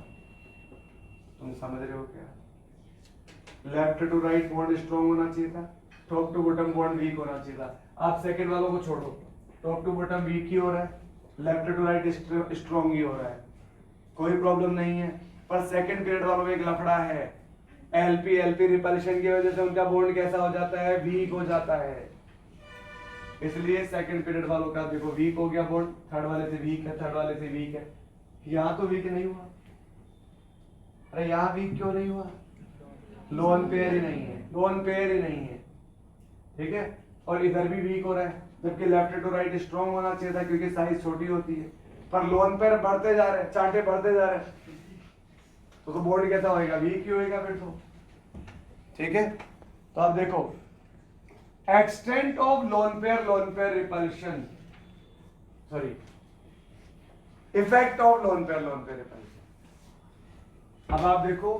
तुम समझ रहे हो क्या? Left to right bond strong होना चाहिए था, top to bottom bond weak होना चाहिए था। आप सेकंड वालों को छोड़ो, टॉप टू बॉटम वीक ही हो रहा है, लेफ्ट टू राइट स्ट्रॉन्ग ही हो रहा है, कोई प्रॉब्लम नहीं है। पर सेकंड पीरियड वालों में एक लफड़ा है, एलपी एलपी रिपल्शन की वजह से उनका बॉन्ड कैसा हो जाता है, वीक हो जाता है। इसलिए सेकंड पीरियड वालों का देखो वीक हो गया बॉन्ड, थर्ड वाले से वीक है, थर्ड वाले से वीक है। यहां तो वीक नहीं हुआ, अरे यहां वीक क्यों नहीं हुआ? लोन पेयर ही नहीं है, लोन पेयर ही नहीं है, ठीक है। और इधर भी वीक हो रहा है, जबकि लेफ्ट टू राइट स्ट्रॉन्ग होना चाहिए था, क्योंकि साइज छोटी होती है, पर लोन पेयर बढ़ते जा रहे हैं, चांटे बढ़ते जा रहे हैं, तो बॉन्ड कैसा होएगा, वीक ही होएगा फिर तो, ठीक है। तो आप देखो extent of lone pair repulsion, sorry effect of lone pair repulsion. अब आप देखो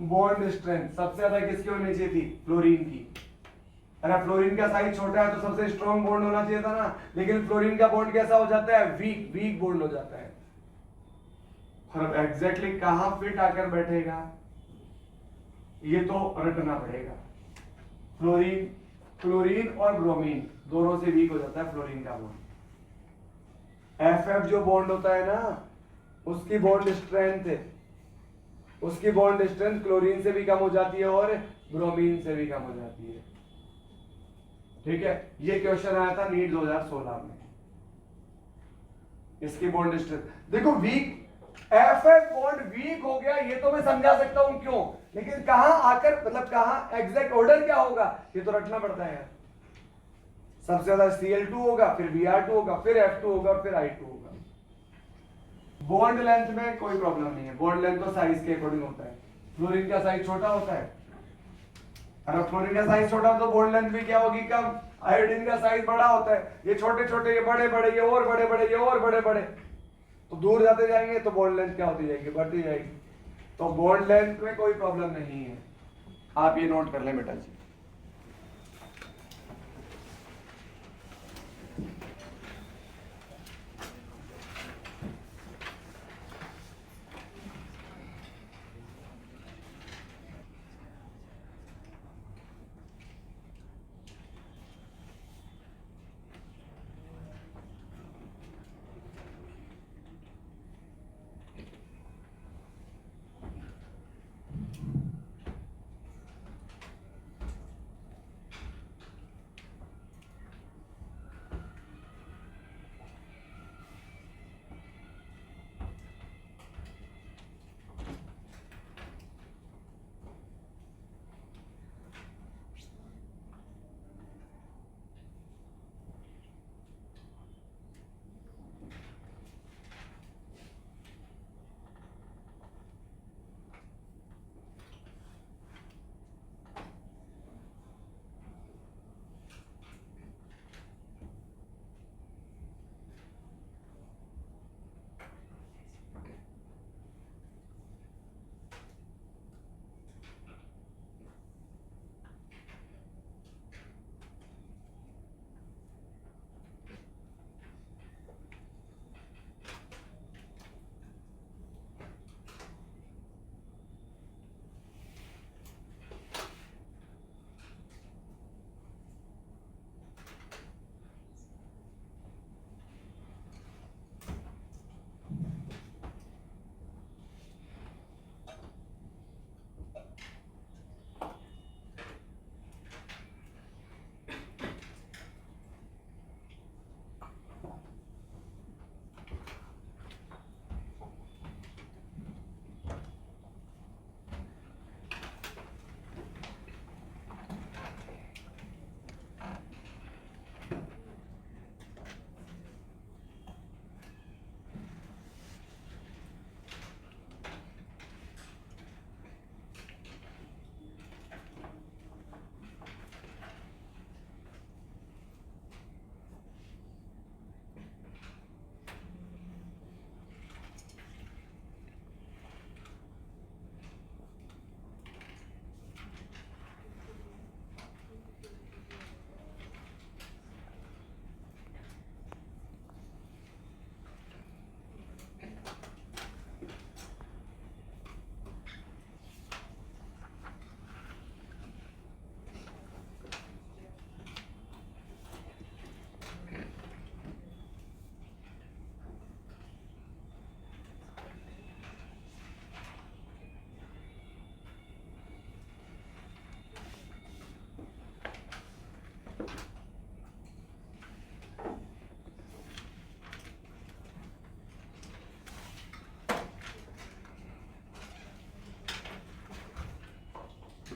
बॉन्ड स्ट्रेंथ सबसे ज्यादा किसकी होनी चाहिए थी, फ्लोरीन की। अरे फ्लोरीन का साइज छोटा है तो सबसे स्ट्रॉन्ग बॉन्ड होना चाहिए था ना, लेकिन फ्लोरीन का बॉन्ड कैसा हो जाता है, वीक वीक बॉन्ड हो जाता है। और एग्जैक्टली कहां फिट आकर बैठेगा ये तो रटना पड़ेगा। फ्लोरीन क्लोरीन और ब्रोमीन दोनों से वीक हो जाता है फ्लोरीन का बॉन्ड। एफ जो बॉन्ड होता है ना, उसकी बॉन्ड स्ट्रेंथ क्लोरीन से भी कम हो जाती है और ब्रोमीन से भी कम हो जाती है, ठीक है। ये क्वेश्चन आया था नीट 2016 में, इसकी बॉन्ड स्ट्रेंथ देखो वीक, एफ बॉन्ड वीक हो गया ये तो मैं समझा सकता हूं क्यों, लेकिन कहां आकर, मतलब कहां एग्जैक्ट ऑर्डर क्या होगा ये तो रटना पड़ता है यार। सबसे ज्यादा Cl2 होगा, फिर Br2 होगा, फिर F2 होगा, फिर I2 होगा। बॉन्ड लेंथ में कोई प्रॉब्लम नहीं है, बॉन्ड लेंथ तो साइज के अकॉर्डिंग होता है। फ्लोरीन का साइज छोटा होता है, अगर फ्लोरीन का साइज छोटा हो तो बॉन्ड लेंथ भी क्या होगी, कम। आयोडीन का साइज बड़ा होता है, ये छोटे छोटे, ये बड़े बड़े, ये और बड़े बड़े, ये और बड़े बड़े, तो दूर जाते जाएंगे तो बॉन्ड लेंथ क्या होती जाएगी, बढ़ती जाएगी। तो बॉन्ड लेंथ में कोई प्रॉब्लम नहीं है, आप ये नोट कर लें बेटा जी।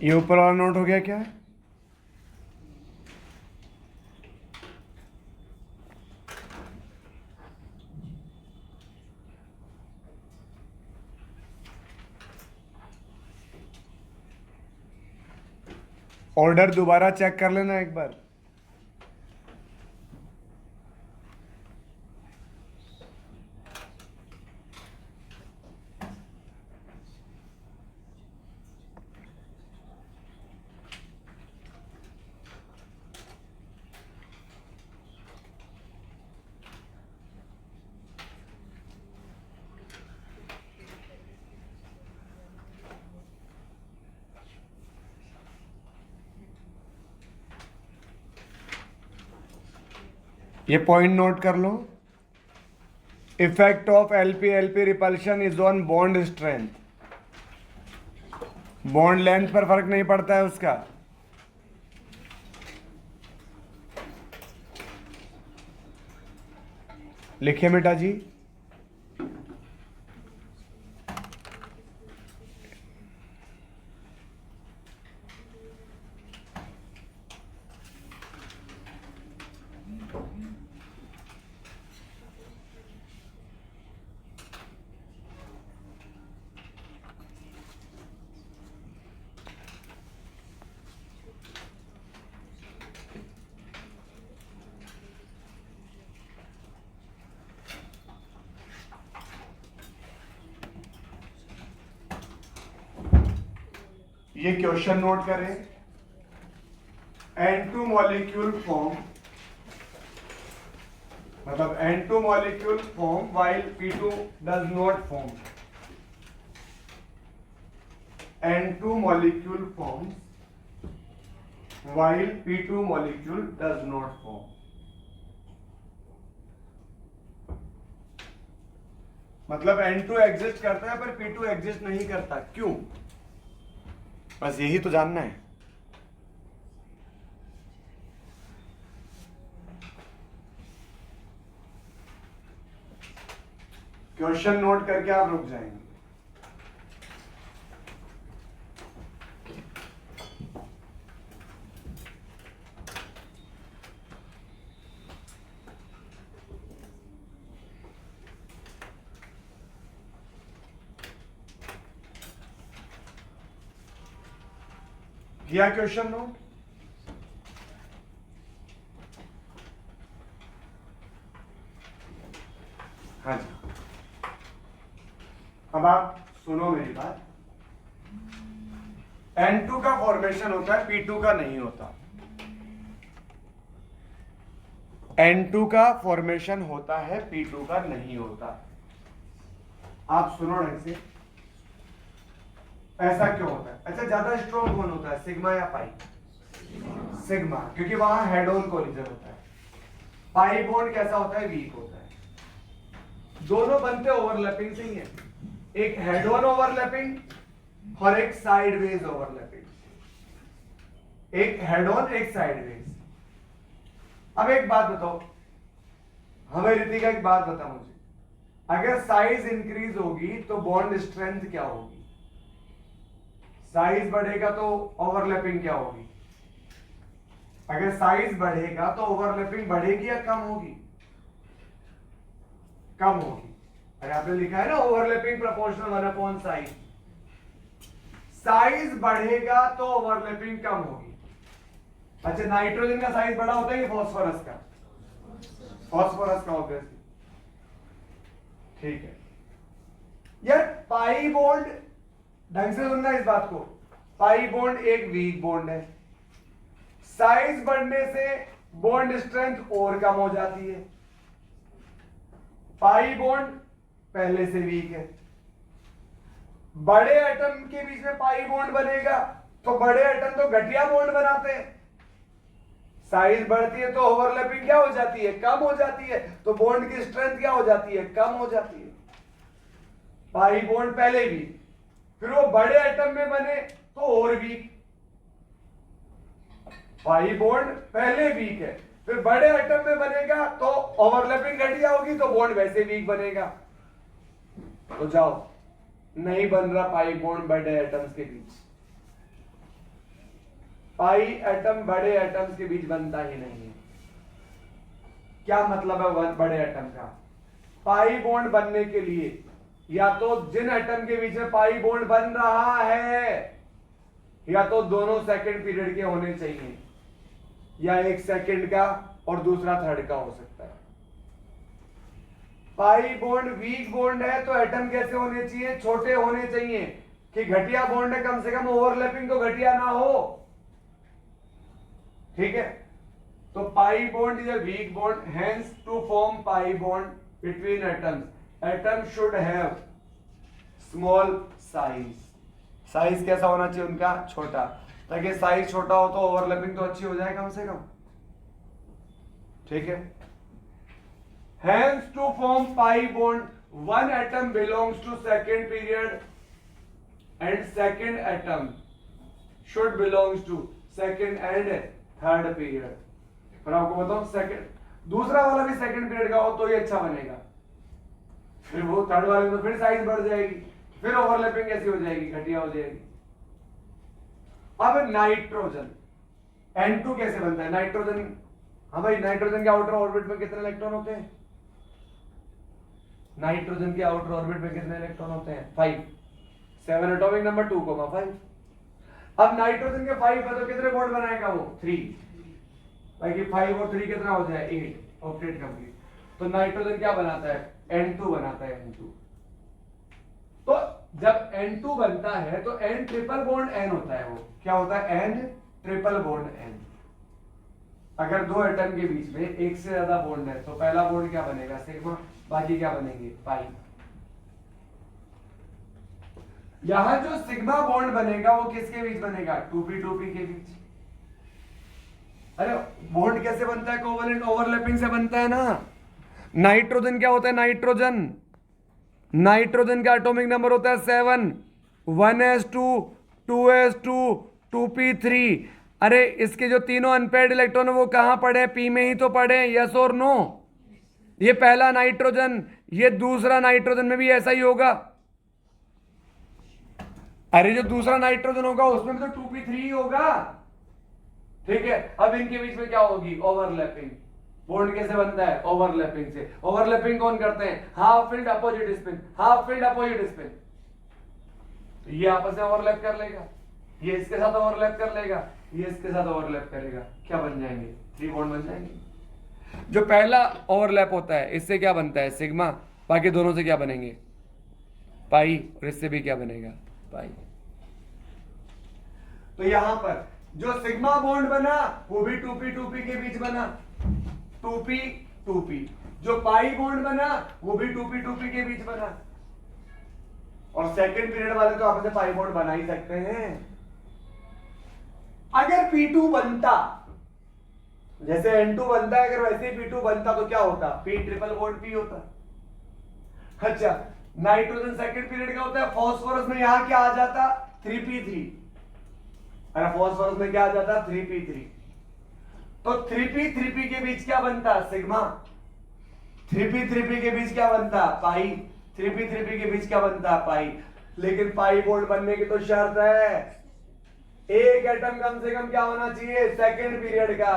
ये ऊपर वाला नोट हो गया क्या? ऑर्डर दोबारा चेक कर लेना एक बार। ये पॉइंट नोट कर लो। Effect of LP LP repulsion is on bond strength. Bond length पर फर्क नहीं पड़ता है उसका। लिखिए बेटा जी। ये क्वेश्चन नोट करें। N2 मॉलिक्यूल फॉर्म, मतलब N2 molecule form while P2 does not form. N2 molecule forms while P2 molecule does not form. मतलब N2 एग्जिस्ट करता है पर P2 एग्जिस्ट नहीं करता, क्यों? बस यही तो जानना है। क्वेश्चन नोट करके आप रुक जाएंगे। किया क्वेश्चन नोट? हाँ जी। अब आप सुनो मेरी बात। N2 का फॉर्मेशन होता है, P2 का नहीं होता। N2 का फॉर्मेशन होता है, P2 का नहीं होता। आप सुनो ढंग से। ऐसा क्यों होता है? अच्छा, ज्यादा स्ट्रॉन्ग कौन होता है, सिग्मा या पाई? सिग्मा, क्योंकि वहां हेड ऑन कोलिजन होता है। पाई बॉन्ड कैसा होता है, वीक होता है। दोनों बनते ओवरलैपिंग से ही है, एक हेड ऑन ओवरलैपिंग और एक साइडवेज ओवरलैपिंग। एक हेड ऑन, एक साइडवेज। अब एक बात बताओ हमें, रितिका एक बात बता मुझे, अगर साइज इंक्रीज होगी तो बॉन्ड स्ट्रेंथ क्या होगी? साइज बढ़ेगा तो ओवरलैपिंग क्या होगी? अगर साइज बढ़ेगा तो ओवरलैपिंग बढ़ेगी या कम होगी? कम होगी। अरे आपने लिखा है ना ओवरलैपिंग प्रोपोर्शनल 1/साइज। साइज बढ़ेगा तो ओवरलैपिंग कम होगी। अच्छा, नाइट्रोजन का साइज बड़ा होता है कि फास्फोरस का? फास्फोरस का, ऑब्वियसली। ठीक है यार, पाई बॉन्ड, ढंग से सुनना इस बात को, पाई बॉन्ड एक वीक बॉन्ड है। साइज बढ़ने से बॉन्ड स्ट्रेंथ और कम हो जाती है। पाई बॉन्ड पहले से वीक है। बड़े एटम के बीच में पाई बॉन्ड बनेगा तो बड़े एटम तो घटिया बॉन्ड बनाते हैं। साइज बढ़ती है तो ओवरलैपिंग क्या हो जाती है, कम हो जाती है, तो बॉन्ड की स्ट्रेंथ क्या हो जाती है, कम हो जाती है। पाई बॉन्ड पहले वीक, फिर वो बड़े एटम में बने तो और वीक। पाई बॉन्ड पहले वीक है, फिर बड़े एटम में बनेगा तो ओवरलैपिंग घटिया होगी तो बॉन्ड वैसे वीक बनेगा। तो जाओ, नहीं बन रहा पाई बॉन्ड बड़े एटम्स के बीच। पाई एटम बड़े एटम्स के बीच बनता ही नहीं है। क्या मतलब है बड़े एटम का? पाई बॉन्ड बनने के लिए या तो जिन एटम के बीच में पाई बॉन्ड बन रहा है या तो दोनों सेकंड पीरियड के होने चाहिए, या एक सेकंड का और दूसरा थर्ड का हो सकता है। पाई बॉन्ड वीक बॉन्ड है तो एटम कैसे होने चाहिए? छोटे होने चाहिए कि घटिया बॉन्ड है, कम से कम ओवरलैपिंग तो घटिया ना हो। ठीक है, तो pi bond is a weak bond, hence to form pi bond between atoms atom should have small size. Size कैसा होना चाहिए उनका? छोटा, ताकि साइज छोटा हो तो ओवरलैपिंग तो अच्छी हो जाए कम से कम। ठीक है, hence to form pi bond one atom belongs to second period and second atom should belongs to second and third period। पर आपको बताऊं सेकंड दूसरा वाला भी सेकंड पीरियड का हो तो ये अच्छा बनेगा, फिर वो थर्ड वाले में तो फिर साइज बढ़ जाएगी, फिर ओवरलैपिंग कैसी हो जाएगी? घटिया हो जाएगी। अब नाइट्रोजन N2 कैसे बनता है? नाइट्रोजन, हाँ भाई, नाइट्रोजन के आउटर ऑर्बिट में कितने इलेक्ट्रॉन होते हैं? नाइट्रोजन के आउटर ऑर्बिट में कितने इलेक्ट्रॉन होते हैं? 5। 7 एटॉमिक नंबर 2,5। अब नाइट्रोजन के 5 है तो कितने बॉन्ड बनाएगा वो? 3। बाकी 5 और 3 कितना हो जाए? 8। Octet complete. तो नाइट्रोजन क्या बनाता है? N2 बनाता है, N2। तो जब N2 बनता है तो N ट्रिपल बॉन्ड N होता है। वो क्या होता है? N triple bond N। अगर दो एटम के बीच में एक से ज्यादा बॉन्ड है तो पहला बॉन्ड क्या बनेगा? सिग्मा, बाकी क्या बनेंगे? पाई। यहां जो सिग्मा बॉन्ड बनेगा वो किसके बीच बनेगा? 2p के बीच। अरे बॉन्ड कैसे बनता है? कोवलेंट ओवरलैपिंग से बनता है ना। नाइट्रोजन क्या होता है? नाइट्रोजन का एटॉमिक नंबर होता है 7, 1s2, 2s2, 2p3। अरे इसके जो तीनों अनपेयर्ड इलेक्ट्रॉन है वो कहां पड़े? पी में ही तो पड़े। यस और नो? ये पहला नाइट्रोजन, ये दूसरा नाइट्रोजन में भी ऐसा ही होगा। अरे जो दूसरा नाइट्रोजन होगा उसमें भी तो 2p3 ही होगा। ठीक है, अब इनके बीच में क्या होगी? ओवरलैपिंग। बॉन्ड कैसे बनता है? ओवरलैपिंग से। ओवरलैपिंग कौन करते हैं? Half field opposite spin, half field opposite spin. ये आपस में ओवरलैप कर लेगा, ये इसके साथ ओवरलैप कर लेगा, ये इसके साथ ओवरलैप करेगा। क्या बन जाएंगे? 3 बॉन्ड बन जाएंगे। जो पहला ओवरलैप होता है इससे क्या बनता है? सिग्मा। बाकी दोनों से क्या बनेंगे? पाई। और इससे भी क्या बनेगा? पाई। तो यहां पर जो सिग्मा बॉन्ड बना वो भी 2p के बीच बना, 2p। जो पाई बॉन्ड बना वो भी 2p के बीच बना। और सेकंड पीरियड वाले तो आपस में पाई बॉन्ड बना ही सकते हैं। अगर P2 बनता, जैसे N2 बनता है, अगर वैसे ही P2 बनता तो क्या होता? P ट्रिपल बॉन्ड P होता। अच्छा, नाइट्रोजन सेकंड पीरियड का होता है, फास्फोरस में यहां क्या आ जाता? 3p3। अरे फास्फोरस में क्या आ जाता? 3p3। तो 3p के बीच क्या बनता? सिग्मा। 3p के बीच क्या बनता? पाई। 3p के बीच क्या बनता? पाई। लेकिन पाई बॉन्ड बनने की तो शर्त है, एक एटम कम से कम क्या होना चाहिए? सेकंड पीरियड का।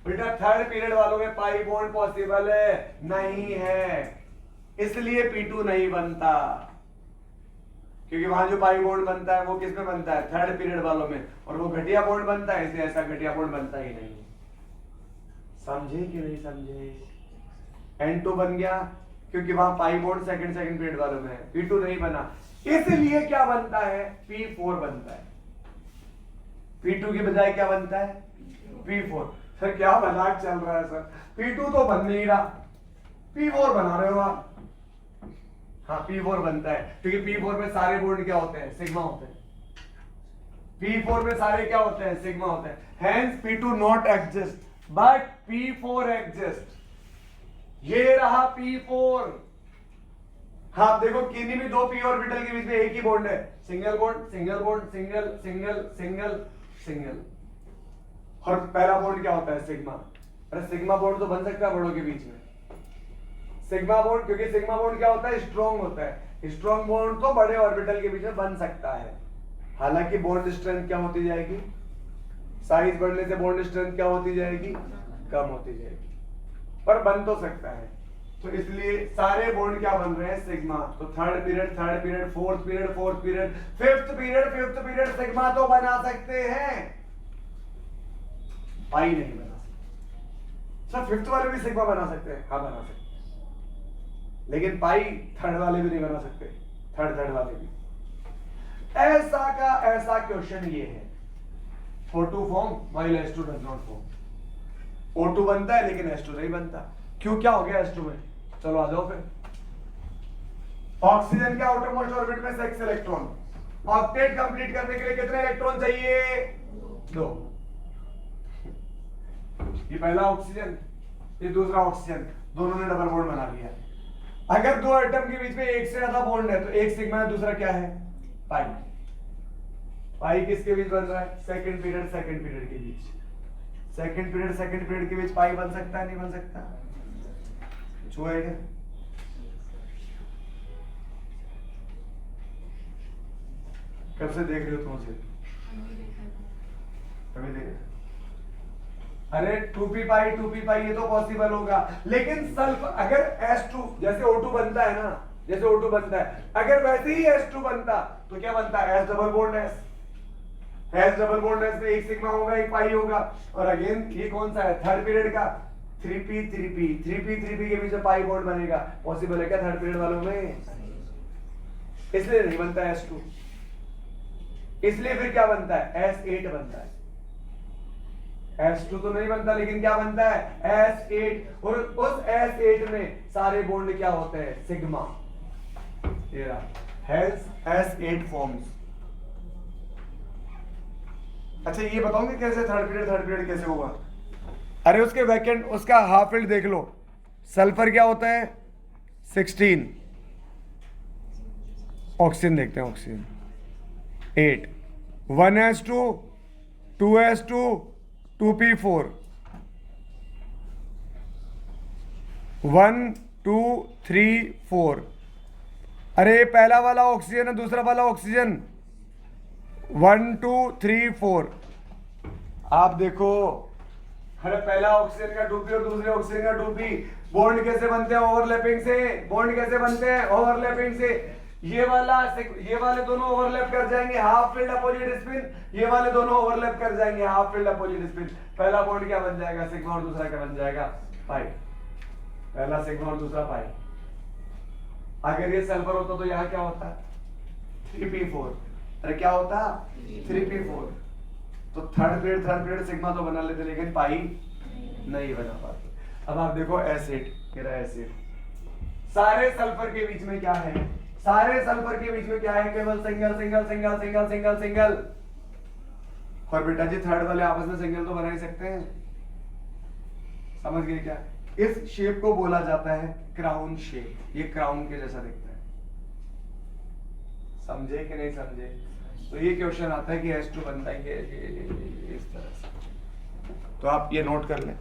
बेटा थर्ड पीरियड वालों में पाई बॉन्ड पॉसिबल है? नहीं है, इसलिए P2 नहीं बनता। क्योंकि वहां जो पाई बॉन्ड बनता है वो किस में बनता है? थर्ड पीरियड वालों में। और वो घटिया बॉन्ड बनता है, इसलिए ऐसा घटिया बॉन्ड बनता ही नहीं। समझे कि नहीं समझे? N2 बन गया क्योंकि वहां पाई बॉन्ड सेकंड पीरियड वालों में है, P2 नहीं बना, इसलिए क्या बनता है? P4 बनता है। P2 के बजाय क्या बनता है? P4। सर क्या मजाक चल रहा है सर? P2 तो बन नहीं रहा, P4 बना रहे हो आप। हाँ, P4 बनता है क्योंकि P4 में सारे बॉन्ड क्या होते हैं? सिग्मा होते हैं। P4 में सारे क्या होते हैं? सिग्मा होते हैं। Hence P2 not exist, but P4 exist। ये रहा P4। हाँ देखो, किन्हीं भी दो p ऑर्बिटल के बीच में एक ही बॉन्ड है, single bond, single bond, single single single single. और पहला बॉन्ड क्या होता है? सिग्मा। अरे सिग्मा बॉन्ड तो बन सकता है बड़ों के बीच में। सिग्मा बॉन्ड, क्योंकि सिग्मा बॉन्ड क्या होता है? स्ट्रॉन्ग होता है। स्ट्रॉन्ग बॉन्ड तो बड़े ऑर्बिटल के बीच में बन सकता है। हालांकि बॉन्ड स्ट्रेंथ क्या होती जाएगी? साइज बढ़ने से बॉन्ड स्ट्रेंथ क्या होती जाएगी, कम होती जाएगी, पर बन तो सकता है। तो इसलिए सारे बॉन्ड क्या बन रहे हैं, सिग्मा। तो third period, fourth period, fifth period sigma तो बना सकते हैं, पाई नहीं बना सकते। सर फिफ्थ वाले भी सिग्मा बना सकते हैं, हाँ बना सकते हैं, लेकिन पाई थर्ड वाले भी नहीं बना सकते, थर्ड वाले भी। ऐसा का ऐसा क्वेश्चन ये है, O2 form while H2 does not form. O2 बनता है लेकिन H2 नहीं बनता, क्यों, क्या हो गया H2 में? चलो आ जाओ फिर। ऑक्सीजन के आउटर मोस्ट ऑर्बिट में 6 इलेक्ट्रॉन, ऑक्टेट कंप्लीट करने के लिए कितने इलेक्ट्रॉन चाहिए, 2। ये पहला ऑक्सीजन, ये दूसरा ऑक्सीजन, दोनों ने डबल बॉन्ड बना लिया। अगर दो एटम के बीच में एक से ज्यादा बॉन्ड है तो एक सिग्मा है, दूसरा क्या है, पाई। पाई किसके बीच बन रहा है, सेकंड पीरियड के बीच। सेकंड पीरियड के बीच पाई बन सकता है, नहीं बन सकता, छुआ है क्या? कब से देख रहे हो तुम उसे? कभी देख, अरे 2p पाई ये तो पॉसिबल होगा, लेकिन सल्फ अगर H2 जैसे O2 बनता है ना, जैसे O2 बनता है, अगर वैसे ही H2 बनता तो क्या बनता है, H डबल बॉन्ड S में एक सिग्मा होगा, एक पाई होगा। और अगेन ये कौन सा है, थर्ड पीरियड का, 3p के बीच में पाई बॉन्ड बनेगा, पॉसिबल है क्या थर्ड पीरियड वालों में? इसलिए नहीं बनता है H2। इसलिए फिर क्या बनता है, S8 बनता है। S2 तो नहीं बनता, लेकिन क्या बनता है, S8। और उस S8 में सारे बॉन्ड क्या होते हैं, सिग्मा। ये रहा, हेल्स S8 फॉर्म्स। अच्छा ये बताओगे कैसे थर्ड पीरियड कैसे होगा? अरे उसके वैकेंट, उसका हाफ फील्ड देख लो। सल्फर क्या होता है, 16। ऑक्सीजन देखते हैं, ऑक्सीजन 8, 1s2, 2s2, 2p4, 1 2 3 4। अरे पहला वाला ऑक्सीजन है, दूसरा वाला ऑक्सीजन, 1 2 3 4। आप देखो, अरे पहला ऑक्सीजन का 2p और दूसरे ऑक्सीजन का 2p, बॉन्ड कैसे बनते हैं, ओवरलैपिंग से। बॉन्ड कैसे बनते हैं, ओवरलैपिंग से। ये वाले दोनों ओवरलैप कर जाएंगे, हाफ फील्ड अपोजिट स्पिन। ये वाले दोनों ओवरलैप कर जाएंगे, हाफ फील्ड अपोजिट स्पिन। पहला बॉन्ड क्या बन जाएगा, सिग्मा, और दूसरा क्या बन जाएगा, पाई। पहला सिग्मा और दूसरा पाई। अगर ये सल्फर होता तो यहाँ क्या होता, 3p4। अरे क्या होता, 3p4। तो थर्ड पीरियड सिग्मा तो बना लेते, लेकिन पाई नहीं बना पाते। अब आप देखो एसिड, सारे सल्फर के बीच में क्या है, सारे सल्फर के बीच में क्या है, केवल सिंगल। और बेटा जी थर्ड वाले आपस में सिंगल तो बना ही सकते हैं, समझ गए क्या? इस शेप को बोला जाता है क्राउन शेप। ये क्राउन के जैसा दिखता है, समझे कि नहीं समझे? तो ये क्वेश्चन आता है कि H2 बनता है ये इस तरह से, तो आप ये नोट कर लें।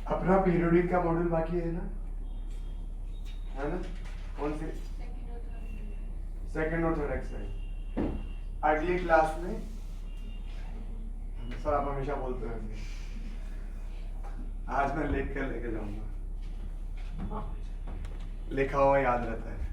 अपना पीरियोडिक का मॉड्यूल बाकी है ना कौन से सेकंड और थर्ड एक्सरसाइज अगली क्लास में सर आप हमेशा बोलते रहेंगे आज मैं लिख कर लेके जाऊंगा लिखा हुआ याद रहता है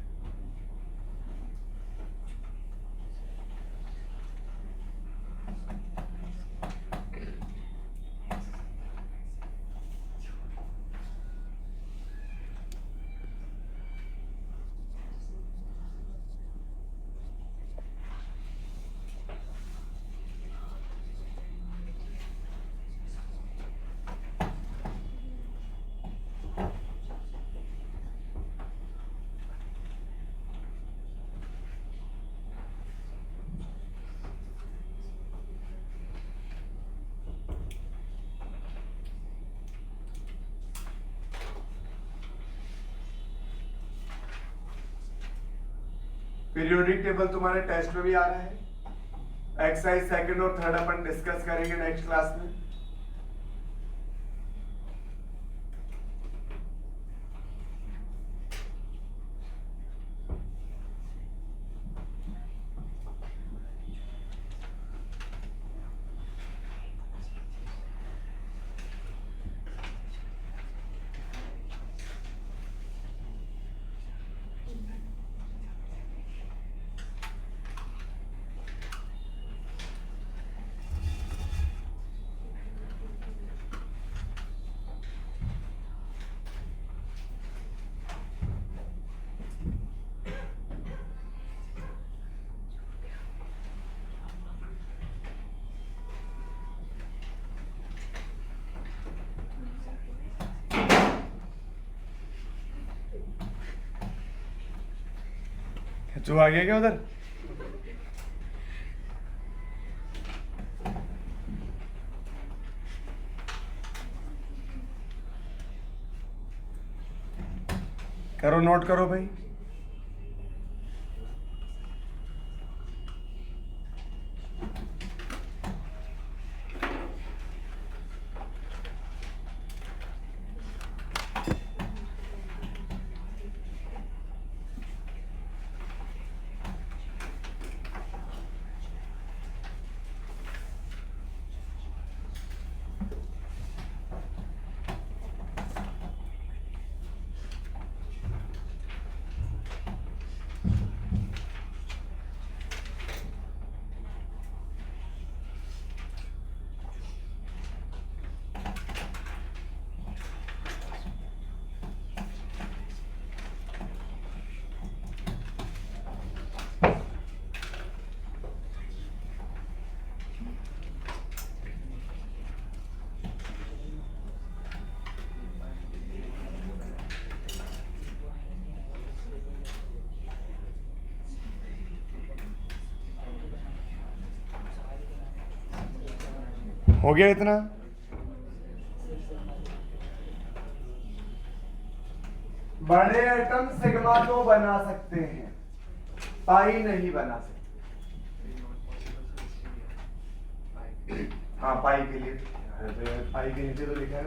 पीरियोडिक टेबल तुम्हारे टेस्ट में भी आ रहा है एक्सरसाइज सेकंड और थर्ड अपन डिस्कस करेंगे नेक्स्ट क्लास में जो आ गया क्या उधर करो नोट करो भाई हो गया इतना बड़े एटम सिग्मा तो बना सकते हैं पाई नहीं बना सकते हाँ पाई के लिए पाई के नीचे तो लिखा है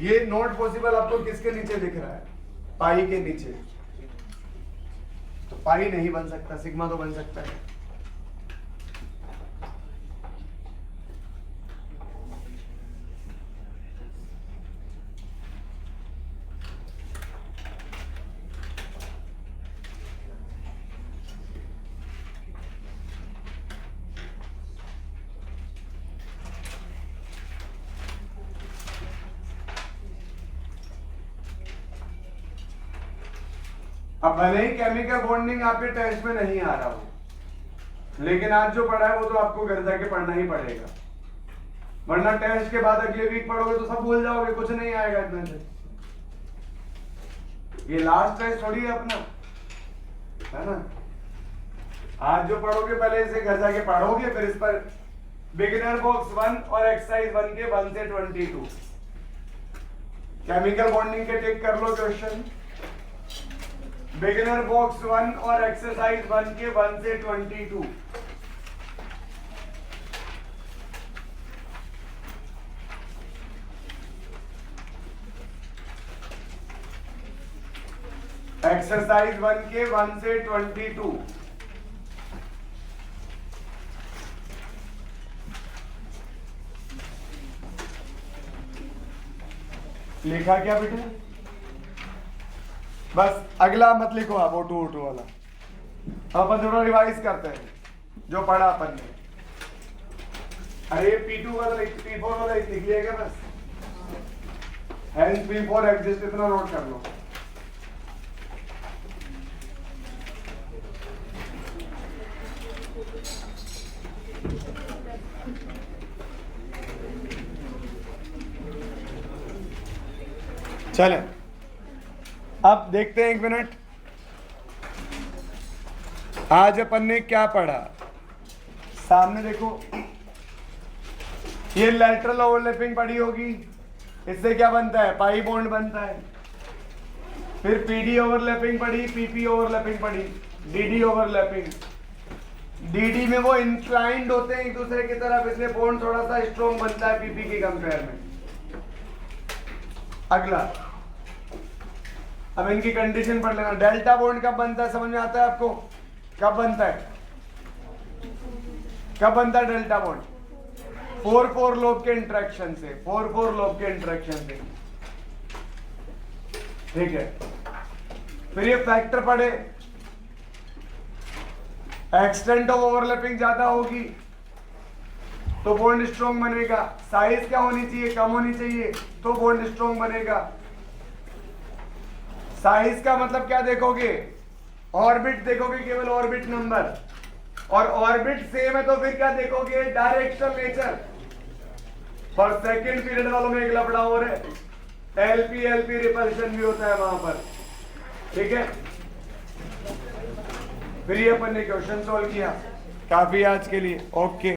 ये नॉट पॉसिबल आपको किसके नीचे दिख रहा है पाई के नीचे तो पाई नहीं बन सकता सिग्मा तो बन सकता है अब भले ही केमिकल बॉन्डिंग आपके टेस्ट में नहीं आ रहा हो लेकिन आज जो पढ़ा है वो तो आपको घर जाके पढ़ना ही पड़ेगा वरना टेस्ट के बाद अगले वीक पढ़ोगे तो सब भूल जाओगे कुछ नहीं आएगा इतने से ये लास्ट टेस्ट थोड़ी है अपना है ना आज जो पढ़ोगे पहले इसे घर जाके पढ़ोगे फिर इस पर बिगिनर बॉक्स 1 और एक्सरसाइज 1 के 1 से 22 केमिकल बॉन्डिंग के टिक कर लो क्वेश्चन बिगिनर बॉक्स 1 और एक्सरसाइज 1 के 1 से 22 एक्सरसाइज 1 के 1 से 22। लिखा क्या बेटे? बस अगला मत लिखो आप, O2 O2 वाला। अपन थोड़ा रिवाइज करते हैं जो पढ़ा अपन ने। अरे P2 वाला P4 वाला लिख लिएगा बस। Hence P4 एग्जिस्ट, इतना नोट कर लो। चले अब देखते हैं, 1 मिनट। आज अपन ने क्या पढ़ा? सामने देखो, ये लैटरल ओवरलैपिंग पढ़ी होगी। इससे क्या बनता है? पाई बॉन्ड बनता है। फिर पीडी ओवरलैपिंग पढ़ी, पीपी ओवरलैपिंग पढ़ी, डीडी ओवरलैपिंग। डीडी में वो इंक्लाइंड होते हैं एक दूसरे की तरफ, इसलिए बॉन्ड थोड़ा सा स्ट्रॉन्ग बनता है पीपी के कंपेयर में। अगला, अब इनकी कंडीशन पढ़ लेना। डेल्टा बॉन्ड कब बनता है? समझ में आता है आपको? कब बनता है? कब बनता है डेल्टा बॉन्ड? 4-4 लोब के इंटरेक्शन से, 4-4 लोब के इंटरेक्शन से। ठीक है, फिर ये फैक्टर पढ़े। एक्सटेंट ऑफ ओवरलैपिंग ज्यादा होगी तो बॉन्ड स्ट्रॉन्ग बनेगा। साइज क्या होनी चाहिए? कम होनी चाहिए तो बॉन्ड स्ट्रॉन्ग बनेगा। साइज का मतलब क्या देखोगे? ऑर्बिट देखोगे, केवल ऑर्बिट नंबर। और ऑर्बिट सेम है तो फिर क्या देखोगे? Directional nature. और सेकंड पीरियड वालों में एक लफड़ा हो रहा है, एलपी रिपल्शन भी होता है वहां पर। ठीक है, फिर ये अपन ने क्वेश्चन सॉल्व किया। काफी आज के लिए, ओके।